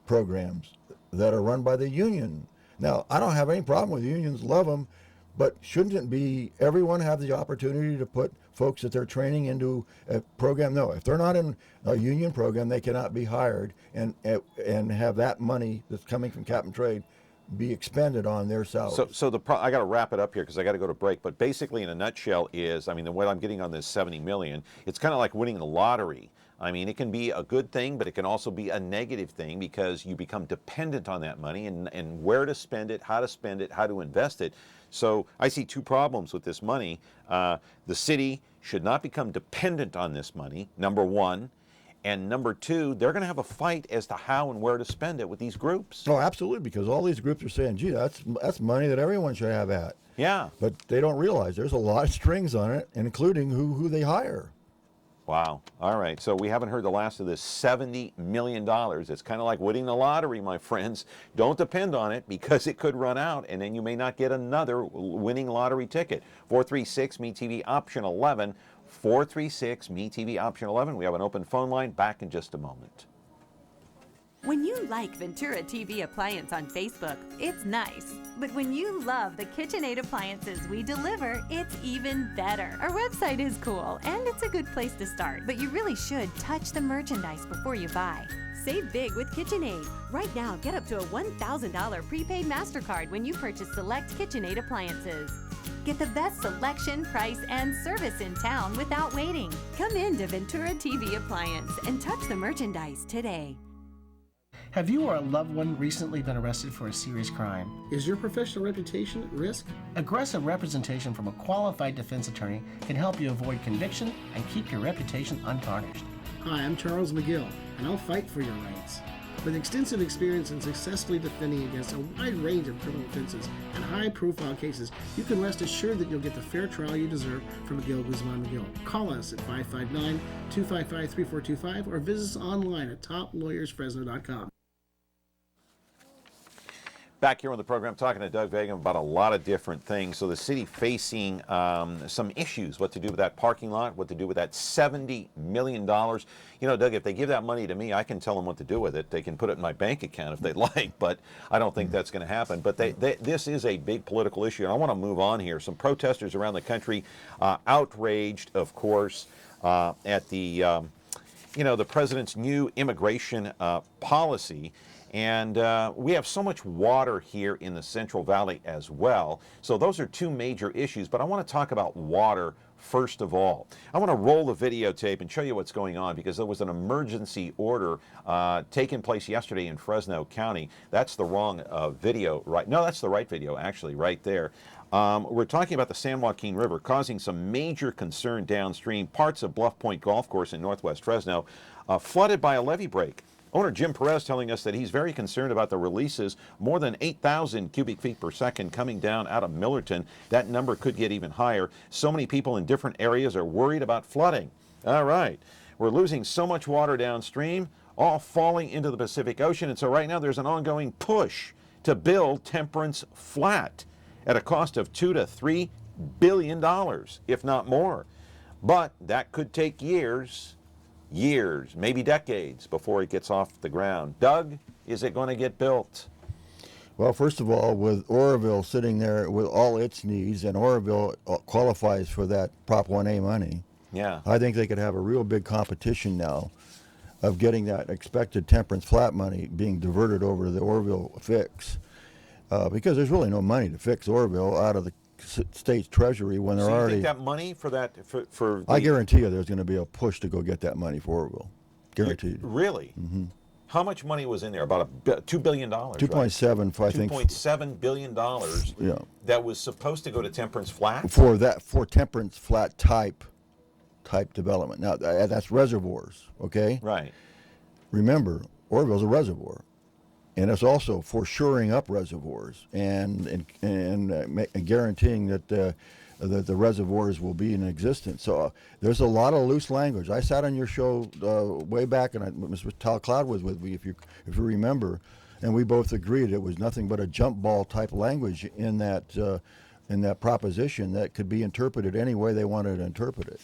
K: programs that are run by the union. Now, I don't have any problem with unions, love them, but shouldn't it be everyone have the opportunity to put folks that they're training into a program? No, if they're not in a union program, they cannot be hired and have that money that's coming from cap and trade be expended on their salaries.
A: So I got to wrap it up here because I got to go to break. But basically, in a nutshell, is what I'm getting on this $70 million. It's kind of like winning the lottery. I mean, it can be a good thing, but it can also be a negative thing because you become dependent on that money and where to spend it, how to invest it. So I see two problems with this money. The city should not become dependent on this money, number one. And number two, they're going to have a fight as to how and where to spend it with these groups.
K: Oh, absolutely, because all these groups are saying, gee, that's money that everyone should have at.
A: Yeah.
K: But they don't realize there's a lot of strings on it, including who they hire.
A: Wow. All right. So we haven't heard the last of this $70 million. It's kind of like winning the lottery, my friends. Don't depend on it because it could run out and then you may not get another winning lottery ticket. 436-MeTV option 11. 436-MeTV option 11. We have an open phone line. Back in just a moment.
N: When you like Ventura TV Appliance on Facebook, it's nice. But when you love the KitchenAid appliances we deliver, it's even better. Our website is cool, and it's a good place to start. But you really should touch the merchandise before you buy. Save big with KitchenAid. Right now, get up to a $1,000 prepaid MasterCard when you purchase select KitchenAid appliances. Get the best selection, price, and service in town without waiting. Come in to Ventura TV Appliance and touch the merchandise today.
E: Have you or a loved one recently been arrested for a serious crime?
F: Is your professional reputation at risk?
E: Aggressive representation from a qualified defense attorney can help you avoid conviction and keep your reputation untarnished.
F: Hi, I'm Charles McGill, and I'll fight for your rights. With extensive experience in successfully defending against a wide range of criminal offenses and high-profile cases, you can rest assured that you'll get the fair trial you deserve from McGill, Guzman McGill. Call us at 559-255-3425 or visit us online at toplawyersfresno.com.
A: Back here on the program, talking to Doug Vagim about a lot of different things. So the city facing some issues, what to do with that parking lot, what to do with that $70 million. You know, Doug, if they give that money to me, I can tell them what to do with it. They can put it in my bank account if they'd like, but I don't think that's going to happen. But this is a big political issue, and I want to move on here. Some protesters around the country outraged, of course, at the, the president's new immigration policy. And we have so much water here in the Central Valley as well. So those are two major issues, but I want to talk about water first of all. I want to roll the videotape and show you what's going on because there was an emergency order taking place yesterday in Fresno County. That's the wrong video, right? No, that's the right video, actually, right there. We're talking about the San Joaquin River causing some major concern downstream. Parts of Bluff Point Golf Course in northwest Fresno flooded by a levee break. Owner Jim Perez telling us that he's very concerned about the releases, more than 8,000 cubic feet per second coming down out of Millerton. That number could get even higher. So many people in different areas are worried about flooding. All right, we're losing so much water downstream, all falling into the Pacific Ocean. And so right now there's an ongoing push to build Temperance Flat at a cost of $2 to $3 billion, if not more. But that could take years, maybe decades before it gets off the ground. Doug, is it going to get built?
K: Well, first of all, with Oroville sitting there with all its needs, and Oroville qualifies for that Prop 1A money,
A: Yeah.
K: I think they could have a real big competition now of getting that expected Temperance Flat money being diverted over to the Oroville fix, because there's really no money to fix Oroville out of the state's treasury when they're
A: So you
K: already.
A: think that money for that for
K: I
A: the-
K: guarantee you, there's going to be a push to go get that money for Oroville. Guaranteed.
A: Really?
K: Mm-hmm.
A: How much money was in there? About $2 billion.
K: 2.7, I think.
A: $2.7 billion.
K: Yeah.
A: That was supposed to go to Temperance Flat.
K: For Temperance Flat type development. Now that's reservoirs, okay?
A: Right.
K: Remember, Oroville's a reservoir, and it's also for shoring up reservoirs and guaranteeing that the reservoirs will be in existence. So there's a lot of loose language. I sat on your show way back, and Mr. Tal Cloud was with me, if you remember, and we both agreed it was nothing but a jump ball type language in that proposition that could be interpreted any way they wanted to interpret it.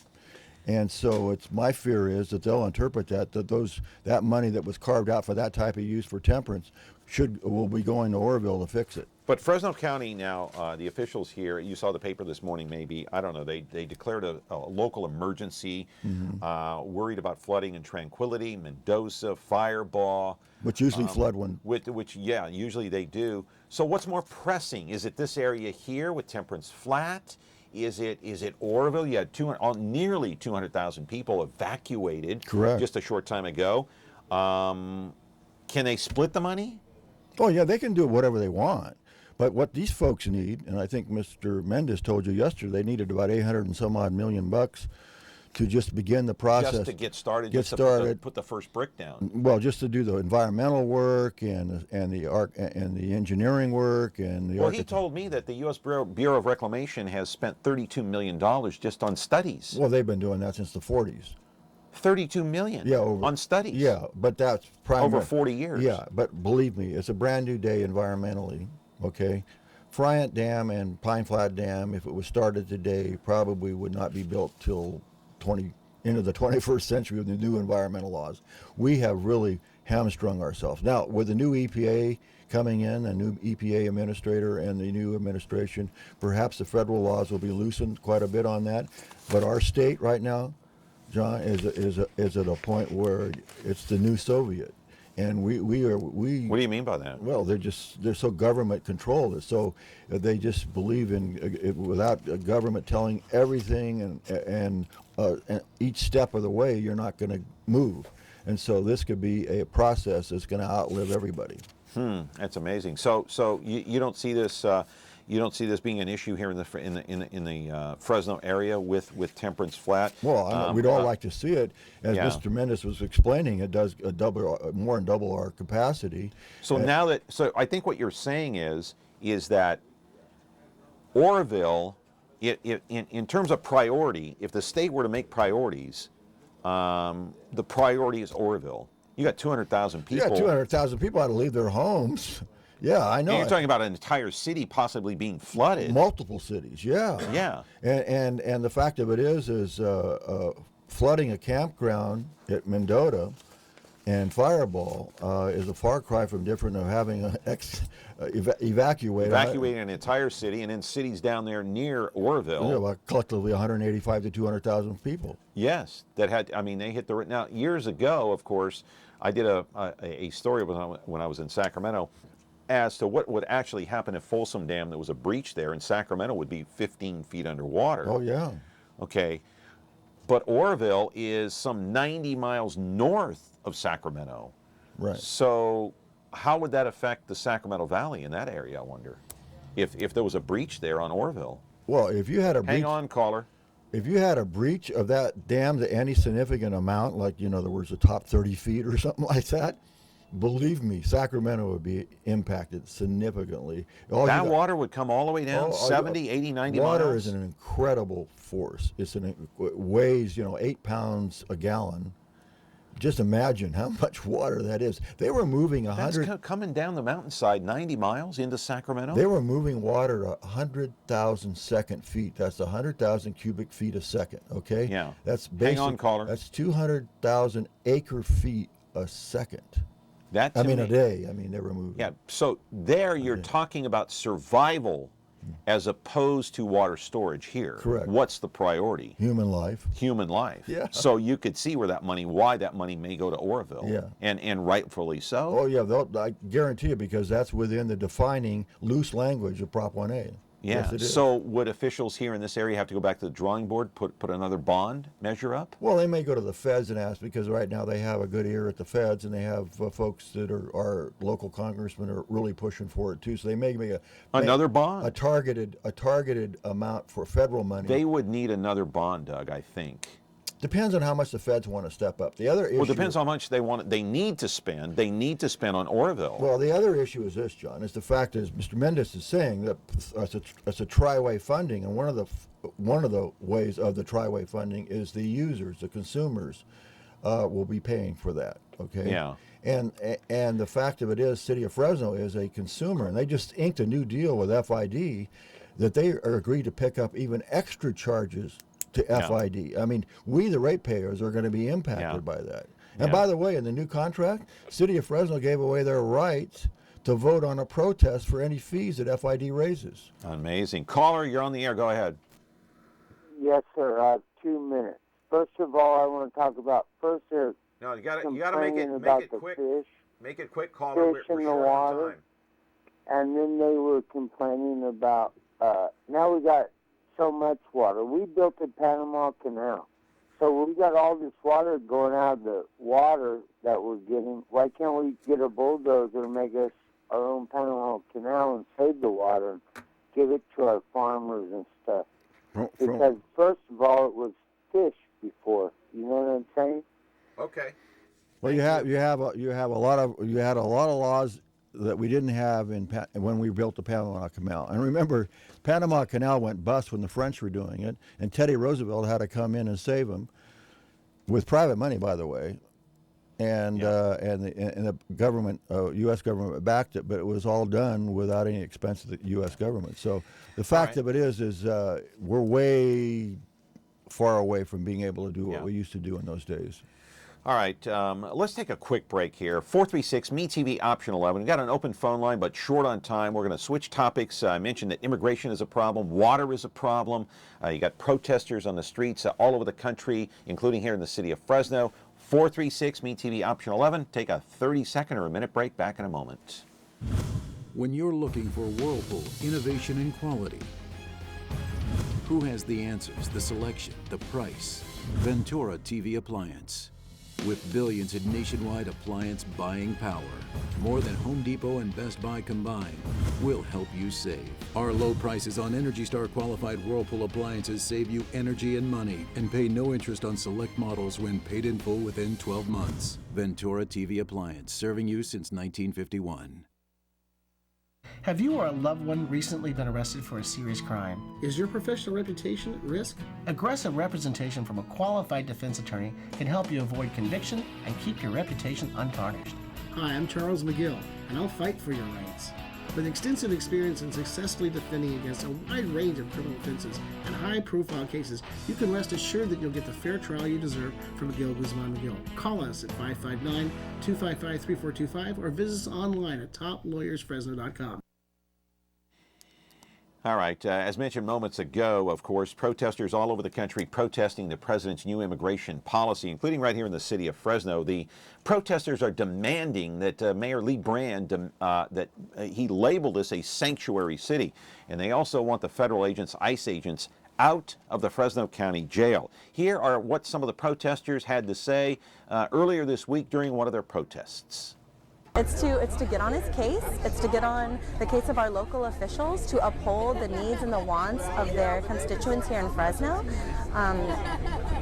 K: And so it's my fear is that they'll interpret that money that was carved out for that type of use for temperance will be going to Oroville to fix it.
A: But Fresno County now, the officials here, you saw the paper this morning maybe, I don't know, they declared a local emergency, worried about flooding and Tranquility, Mendoza, Firebaugh.
K: Which usually flood when...
A: Which, yeah, usually they do. So what's more pressing? Is it this area here with Temperance Flat? Is it Oroville? You had nearly 200,000 people evacuated.
K: Correct.
A: Just a short time ago. Can they split the money?
K: Oh, yeah, they can do whatever they want. But what these folks need, and I think Mr. Mendes told you yesterday, they needed about 800 and some odd million bucks to just begin the process.
A: Just to get started.
K: To
A: put the first brick down.
K: Well, just to do the environmental work and the engineering work and the.
A: Well, he told me that the U.S. Bureau of Reclamation has spent $32 million just on studies.
K: Well, they've been doing that since the 40s.
A: 32 million on studies.
K: Yeah, but that's primary.
A: Over 40 years.
K: Yeah, but believe me, it's a brand new day environmentally, okay? Friant Dam and Pine Flat Dam, if it was started today, probably would not be built till into the 21st century with the new environmental laws. We have really hamstrung ourselves. Now, with the new EPA coming in, a new EPA administrator and the new administration, perhaps the federal laws will be loosened quite a bit on that. But our state right now, John, is at a point where it's the new Soviet, and we. What
A: do you mean by that?
K: Well, they're so government controlled, so they just believe in without a government telling everything and each step of the way, you're not going to move, and so this could be a process that's going to outlive everybody.
A: That's amazing. So you don't see this. You don't see this being an issue here in the Fresno area with Temperance Flat?
K: Well, we'd all like to see it. As Mr. Mendes was explaining, it does more than double our capacity.
A: So so I think what you're saying is that Oroville, in terms of priority, if the state were to make priorities, the priority is Oroville. You got 200,000 people.
K: You got 200,000 people had to leave their homes. Yeah, I know.
A: And you're talking about an entire city possibly being flooded.
K: Multiple cities, yeah.
A: Yeah.
K: And the fact of it is flooding a campground at Mendota and Fireball is a far cry from different of having an
A: evacuating an entire city, and then cities down there near Oroville.
K: Yeah, well, collectively 185 to 200,000 people.
A: Yes, they hit the. Now, years ago, of course, I did a story when I was in Sacramento as to what would actually happen if Folsom Dam, there was a breach there, and Sacramento would be 15 feet underwater.
K: Oh, yeah.
A: Okay. But Oroville is some 90 miles north of Sacramento.
K: Right.
A: So how would that affect the Sacramento Valley in that area, I wonder, if there was a breach there on Oroville?
K: Well, if you had a breach...
A: Hang on, caller.
K: If you had a breach of that dam to any significant amount, like, in other words, the top 30 feet or something like that, believe me, Sacramento would be impacted significantly.
A: That water would come all the way down 70, 80, 90 miles?
K: Water is an incredible force. It weighs, 8 pounds a gallon. Just imagine how much water that is. They were moving 100...
A: That's coming down the mountainside 90 miles into Sacramento?
K: They were moving water at 100,000 second feet. That's 100,000 cubic feet a second, okay?
A: Yeah.
K: That's
A: Hang on, caller.
K: That's 200,000 acre feet a second.
A: That
K: I mean,
A: me,
K: a day. I mean, never moved.
A: Yeah. So there, you're talking about survival as opposed to water storage here.
K: Correct.
A: What's the priority?
K: Human life.
A: Human life.
K: Yeah.
A: So you could see why that money may go to Oroville.
K: Yeah.
A: And rightfully so.
K: Oh yeah, I guarantee you, because that's within the defining loose language of Prop 1A.
A: Yeah.
K: Yes, it is.
A: So would officials here in this area have to go back to the drawing board, put another bond measure up?
K: Well, they may go to the feds and ask, because right now they have a good ear at the feds, and they have folks that are local congressmen are really pushing for it too. So they may make
A: another bond,
K: a targeted amount for federal money.
A: They would need another bond, Doug, I think.
K: Depends on how much the feds want to step up. The other issue.
A: Well, depends on how much they need to spend. They need to spend on Oroville.
K: Well, the other issue is this, John, is the fact is Mr. Mendes is saying that it's a tri-way funding, and one of the ways of the tri-way funding is the users, the consumers, will be paying for that. Okay.
A: Yeah.
K: And the fact of it is, City of Fresno is a consumer, and they just inked a new deal with FID that they are agreed to pick up even extra charges to FID. I mean, we, the ratepayers, are going to be impacted by that. And by the way, in the new contract, City of Fresno gave away their right to vote on a protest for any fees that FID raises.
A: Amazing. Caller, you're on the air. Go ahead.
O: Yes, sir. 2 minutes. First of all, I want to talk about no,
A: you got to make it quick.
O: Fish,
A: make it quick, caller.
O: Fish
A: We're
O: in the
A: short
O: water.
A: on time.
O: And then they were complaining about now we got so much water. We built the Panama Canal. So we got all this water going out of the water that we're getting. Why can't we get a bulldozer and make us our own Panama Canal and save the water and give it to our farmers and stuff? Because first of all, it was fish before. You know what I'm saying?
A: Okay.
K: Well, you had a lot of laws that we didn't have when we built the Panama Canal. And remember, Panama Canal went bust when the French were doing it, and Teddy Roosevelt had to come in and save them with private money, by the way. And the government, U.S. government backed it, but it was all done without any expense of the U.S. government. So the fact of it is we're way far away from being able to do what we used to do in those days.
A: All right, let's take a quick break here. 436-MeTV option 11. We've got an open phone line, but short on time. We're going to switch topics. I mentioned that immigration is a problem. Water is a problem. You got protesters on the streets all over the country, including here in the city of Fresno. 436-MeTV option 11. Take a 30-second or a minute break. Back in a moment.
P: When you're looking for Whirlpool innovation and quality, who has the answers, the selection, the price? Ventura TV Appliance. With billions in nationwide appliance buying power, more than Home Depot and Best Buy combined, we'll help you save. Our low prices on Energy Star qualified Whirlpool appliances save you energy and money, and pay no interest on select models when paid in full within 12 months. Ventura TV Appliance, serving you since 1951.
E: Have you or a loved one recently been arrested for a serious crime?
F: Is your professional reputation at risk?
E: Aggressive representation from a qualified defense attorney can help you avoid conviction and keep your reputation untarnished.
F: Hi, I'm Charles McGill, and I'll fight for your rights. With extensive experience in successfully defending against a wide range of criminal offenses and high-profile cases, you can rest assured that you'll get the fair trial you deserve from McGill, Guzman, McGill. Call us at 559-255-3425 or visit us online at toplawyersfresno.com.
A: All right, as mentioned moments ago, of course, protesters all over the country protesting the president's new immigration policy, including right here in the city of Fresno. The protesters are demanding that Mayor Lee Brand, he label this a sanctuary city. And they also want the federal agents, ICE agents, out of the Fresno County Jail. Here are what some of the protesters had to say earlier this week during one of their protests.
Q: It's to get on his case. It's to get on the case of our local officials to uphold the needs and the wants of their constituents here in Fresno.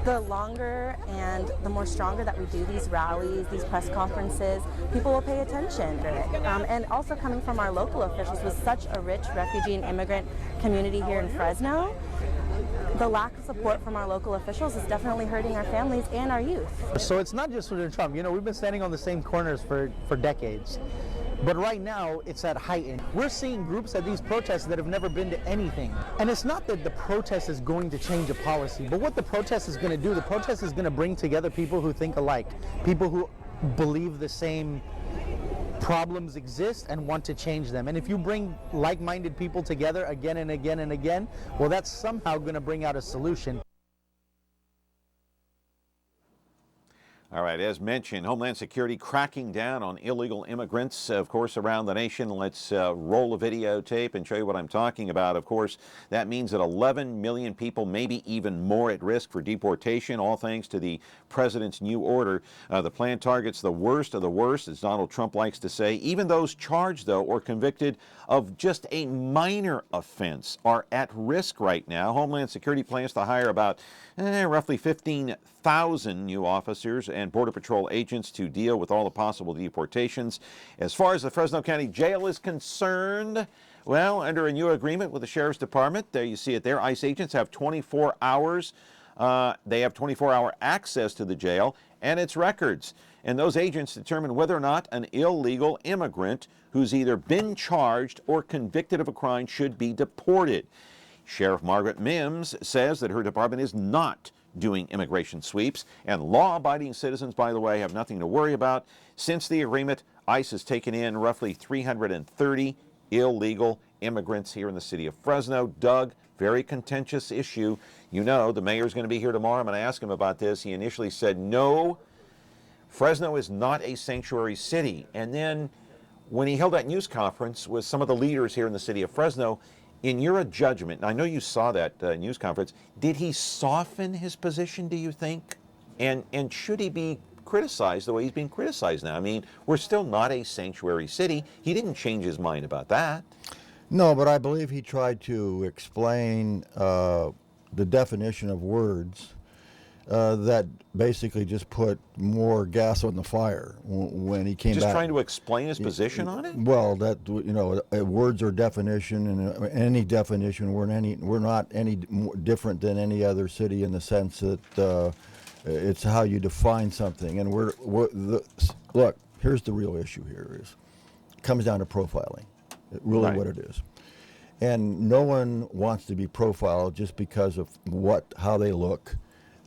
Q: The longer and the more stronger that we do these rallies, these press conferences, people will pay attention to it. And also coming from our local officials with such a rich refugee and immigrant community here in Fresno, the lack of support from our local officials is definitely hurting our families and our youth.
R: So it's not just President Trump. You know, we've been standing on the same corners for decades. But right now, it's at heightened. We're seeing groups at these protests that have never been to anything. And it's not that the protest is going to change a policy, but what the protest is going to do, the protest is going to bring together people who think alike, people who believe the same problems exist and want to change them. And if you bring like-minded people together again and again and again, well, that's somehow going to bring out a solution.
A: All right, as mentioned, Homeland Security cracking down on illegal immigrants, of course, around the nation. Let's roll a videotape and show you what I'm talking about. Of course, that means that 11 million people, maybe even more, at risk for deportation, all thanks to the president's new order. The plan targets the worst of the worst, as Donald Trump likes to say. Even those charged, though, or convicted of just a minor offense are at risk right now. Homeland Security plans to hire about roughly 15,000 new officers and Border Patrol agents to deal with all the possible deportations. As far as the Fresno County Jail is concerned, well, under a new agreement with the Sheriff's Department, there you see it there, ICE agents have 24 hours. They have 24-hour access to the jail and its records. And those agents determine whether or not an illegal immigrant who's either been charged or convicted of a crime should be deported. Sheriff Margaret Mims says that her department is not doing immigration sweeps, and law-abiding citizens, by the way, have nothing to worry about. Since the agreement, ICE has taken in roughly 330 illegal immigrants here in the city of Fresno. Doug, very contentious issue. You know, the mayor's going to be here tomorrow. I'm going to ask him about this. He initially said, no, Fresno is not a sanctuary city. And then when he held that news conference with some of the leaders here in the city of Fresno, in your judgment, and I know you saw that news conference, did he soften his position, do you think? And should he be criticized the way he's being criticized now? I mean, we're still not a sanctuary city. He didn't change his mind about that.
K: No, but I believe he tried to explain the definition of words that basically just put more gas on the fire when he came back.
A: Just trying to explain his position on it?
K: Well, that, you know, words are definition, and any definition, we're not any more different than any other city in the sense that it's how you define something. And look, here's the real issue here is, it comes down to profiling, really what it is. And no one wants to be profiled just because of how they look.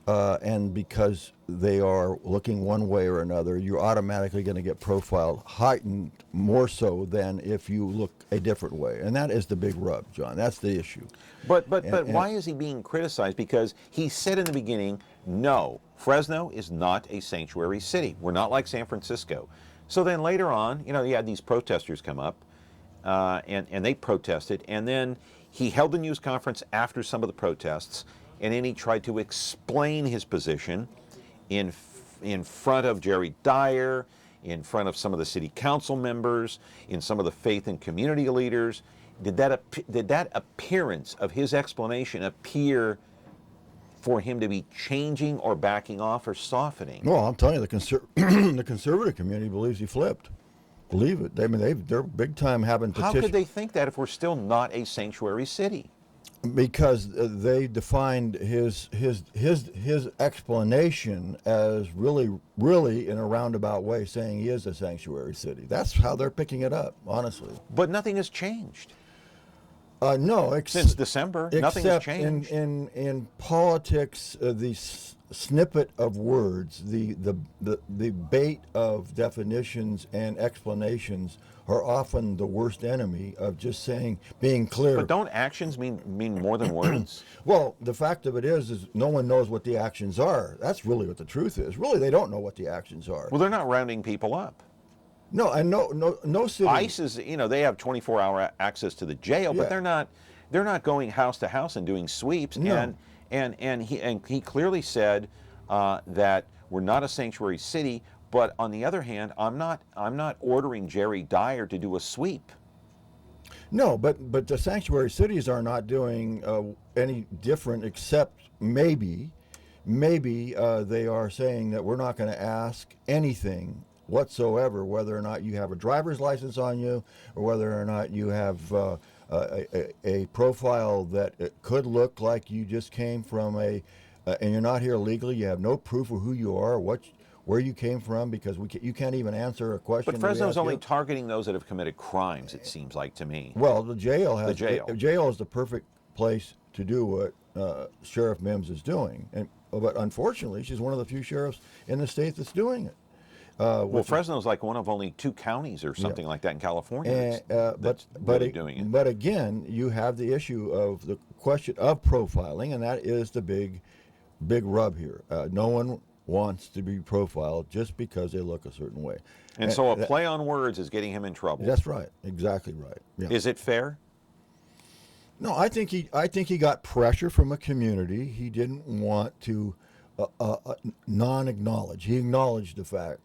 K: And because they are looking one way or another, you're automatically going to get profiled, heightened more so than if you look a different way. And that is the big rub, John. That's the issue.
A: But why is he being criticized? Because he said in the beginning, no, Fresno is not a sanctuary city. We're not like San Francisco. So then later on, you know, you had these protesters come up, and they protested. And then he held a news conference after some of the protests. And then he tried to explain his position in front of Jerry Dyer, in front of some of the city council members, in some of the faith and community leaders. Did that appearance of his explanation appear for him to be changing or backing off or softening?
K: Well, I'm telling you, the conservative community believes he flipped. Believe it. I mean, they're big time having petitions.
A: How could they think that if we're still not a sanctuary city?
K: Because they defined his explanation as really in a roundabout way saying he is a sanctuary city. That's how they're picking it up, honestly.
A: But nothing has changed.
K: No,
A: since December, nothing has changed.
K: In politics, the snippet of words, the bait of definitions and explanations are often the worst enemy of just saying, being clear.
A: But don't actions mean more than words?
K: Well, the fact of it is no one knows what the actions are. That's really what the truth is. Really, they don't know what the actions are.
A: Well, they're not rounding people up.
K: No, and no city.
A: ICE is, you know, they have 24-hour access to the jail, but they're not going house to house and doing sweeps.
K: No.
A: And he clearly said that we're not a sanctuary city. But on the other hand, I'm not ordering Jerry Dyer to do a sweep.
K: No, but the sanctuary cities are not doing any different, except maybe they are saying that we're not going to ask anything whatsoever, whether or not you have a driver's license on you, or whether or not you have a profile that it could look like you just came from and you're not here legally. You have no proof of who you are, where you came from, because you can't even answer a question.
A: But Fresno's only targeting those that have committed crimes, it seems like to me.
K: Well, the jail is the perfect place to do what Sheriff Mims is doing, but unfortunately, she's one of the few sheriffs in the state that's doing it.
A: Well, Fresno's like one of only 2 counties or something like that in California. That's really doing it.
K: But again, you have the issue of the question of profiling, and that is the big rub here. No one wants to be profiled just because they look a certain way.
A: And so a play on words is getting him in trouble.
K: That's right. Exactly right. Yeah.
A: Is it fair?
K: No, I think he got pressure from a community he didn't want to non-acknowledge. He acknowledged the fact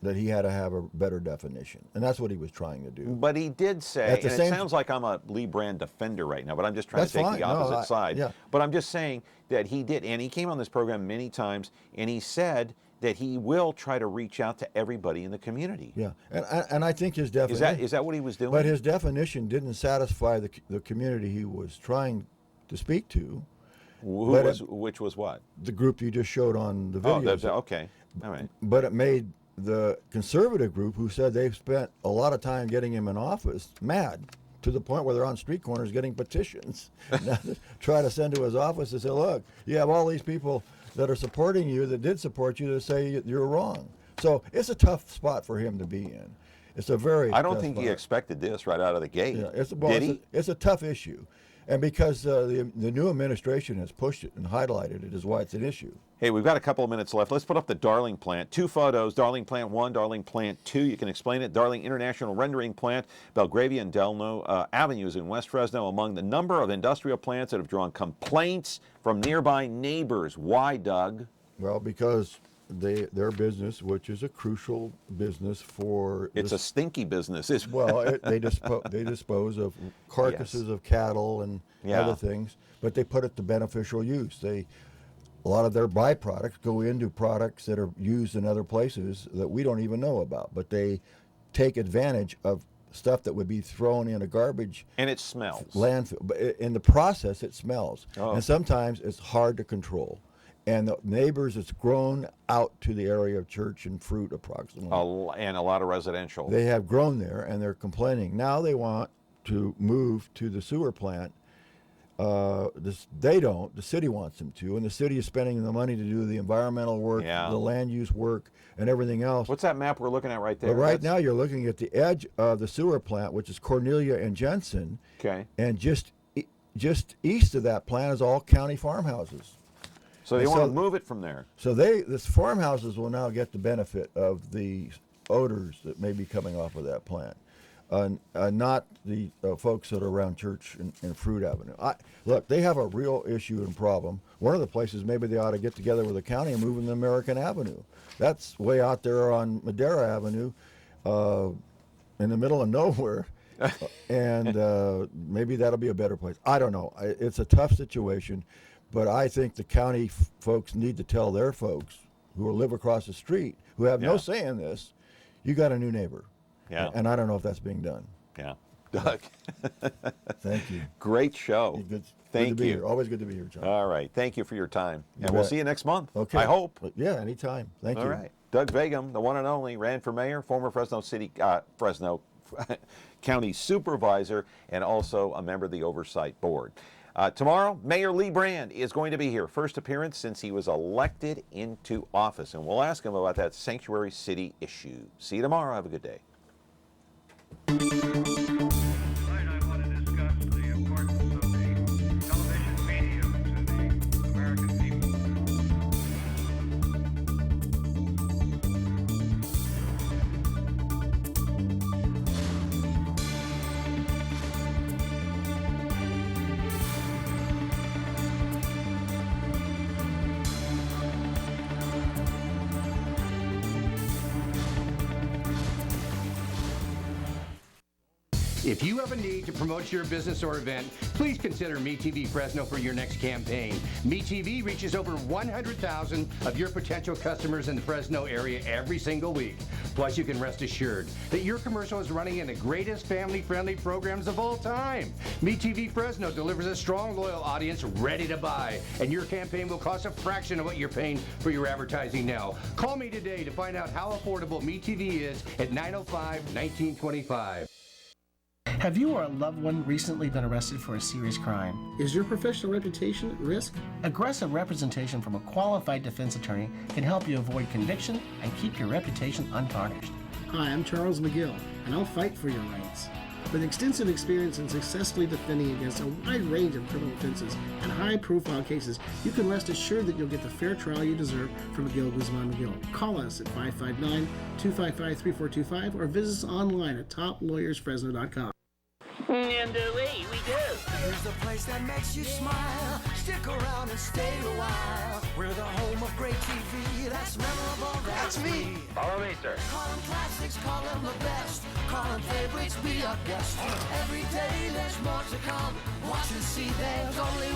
K: that he had to have a better definition, and that's what he was trying to do.
A: But he did say, and it sounds like I'm a Lee Brand defender right now, but I'm just trying to take the opposite side.
K: Yeah.
A: But I'm just saying that he did, and he came on this program many times, and he said that he will try to reach out to everybody in the community.
K: Yeah, and I think his definition...
A: Is that what he was doing?
K: But his definition didn't satisfy the community he was trying to speak to.
A: Which was what?
K: The group you just showed on the video.
A: Oh, okay. All right.
K: But it made the conservative group, who said they've spent a lot of time getting him in office, mad, to the point where they're on street corners getting petitions try to send to his office and say, look, you have all these people that are supporting you, that did support you, to say you're wrong. So it's a tough spot for him to be in. It's a very
A: I don't think he expected this right out of the gate.
K: Yeah,
A: did he?
K: It's a tough issue. And because the new administration has pushed it and highlighted it is why it's an issue.
A: Hey, we've got a couple of minutes left. Let's put up the Darling plant. 2 photos, Darling plant 1, Darling plant 2. You can explain it. Darling International Rendering Plant, Belgravia and Delno Avenues in West Fresno, among the number of industrial plants that have drawn complaints from nearby neighbors. Why, Doug?
K: Well, because their business, which is a crucial business for...
A: It's a stinky business.
K: Well, they dispose of carcasses of cattle and other things, but they put it to beneficial use. A lot of their byproducts go into products that are used in other places that we don't even know about, but they take advantage of stuff that would be thrown in a garbage...
A: And it smells.
K: ...landfill. But in the process, it smells.
A: Oh.
K: And sometimes it's hard to control. And the neighbors, it's grown out to the area of Church and Fruit approximately.
A: And a lot of residential.
K: They have grown there, and they're complaining. Now they want to move to the sewer plant. They don't. The city wants them to, and the city is spending the money to do the environmental work, the land use work, and everything else.
A: What's that map we're looking at right there?
K: But right now you're looking at the edge of the sewer plant, which is Cornelia and Jensen.
A: Okay.
K: And just east of that plant is all county farmhouses.
A: So they want to move it from there.
K: So this farmhouses will now get the benefit of the odors that may be coming off of that plant, not the folks that are around Church and Fruit Avenue. Look, they have a real issue and problem. One of the places maybe they ought to get together with the county and move them to American Avenue. That's way out there on Madera Avenue, in the middle of nowhere. And maybe that'll be a better place. I don't know. It's a tough situation. But I think the county folks need to tell their folks who live across the street, who have no say in this, you got a new neighbor.
A: Yeah.
K: And I don't know if that's being done.
A: Yeah. Doug.
K: Thank you.
A: Great show. Thank
K: good to be
A: you.
K: Here. Always good to be here, John.
A: All right. Thank you for your time.
K: You
A: and we'll
K: bet.
A: see you next month.
K: Okay.
A: I hope.
K: Yeah, anytime. Thank you.
A: All right. Doug Vagim, the one and only, ran for mayor, former Fresno County Supervisor, and also a member of the Oversight Board. Tomorrow, Mayor Lee Brand is going to be here. First appearance since he was elected into office. And we'll ask him about that sanctuary city issue. See you tomorrow. Have a good day.
S: If you have a need to promote your business or event, please consider MeTV Fresno for your next campaign. MeTV reaches over 100,000 of your potential customers in the Fresno area every single week. Plus, you can rest assured that your commercial is running in the greatest family-friendly programs of all time. MeTV Fresno delivers a strong, loyal audience ready to buy, and your campaign will cost a fraction of what you're paying for your advertising now. Call me today to find out how affordable MeTV is at 905-1925.
E: Have you or a loved one recently been arrested for a serious crime?
F: Is your professional reputation at risk?
E: Aggressive representation from a qualified defense attorney can help you avoid conviction and keep your reputation untarnished.
F: Hi, I'm Charles McGill, and I'll fight for your rights. With extensive experience in successfully defending against a wide range of criminal offenses and high-profile cases, you can rest assured that you'll get the fair trial you deserve from McGill, Guzman McGill. Call us at 559-255-3425 or visit us online at toplawyersfresno.com.
T: And away we go.
U: Here's the place that makes you smile. Stick around and stay a while. We're the home of great TV that's memorable. That's me.
T: Follow me, sir.
U: Call them classics, call them the best. Call them favorites, be our guest. Every day there's more to come. Watch and see, there's only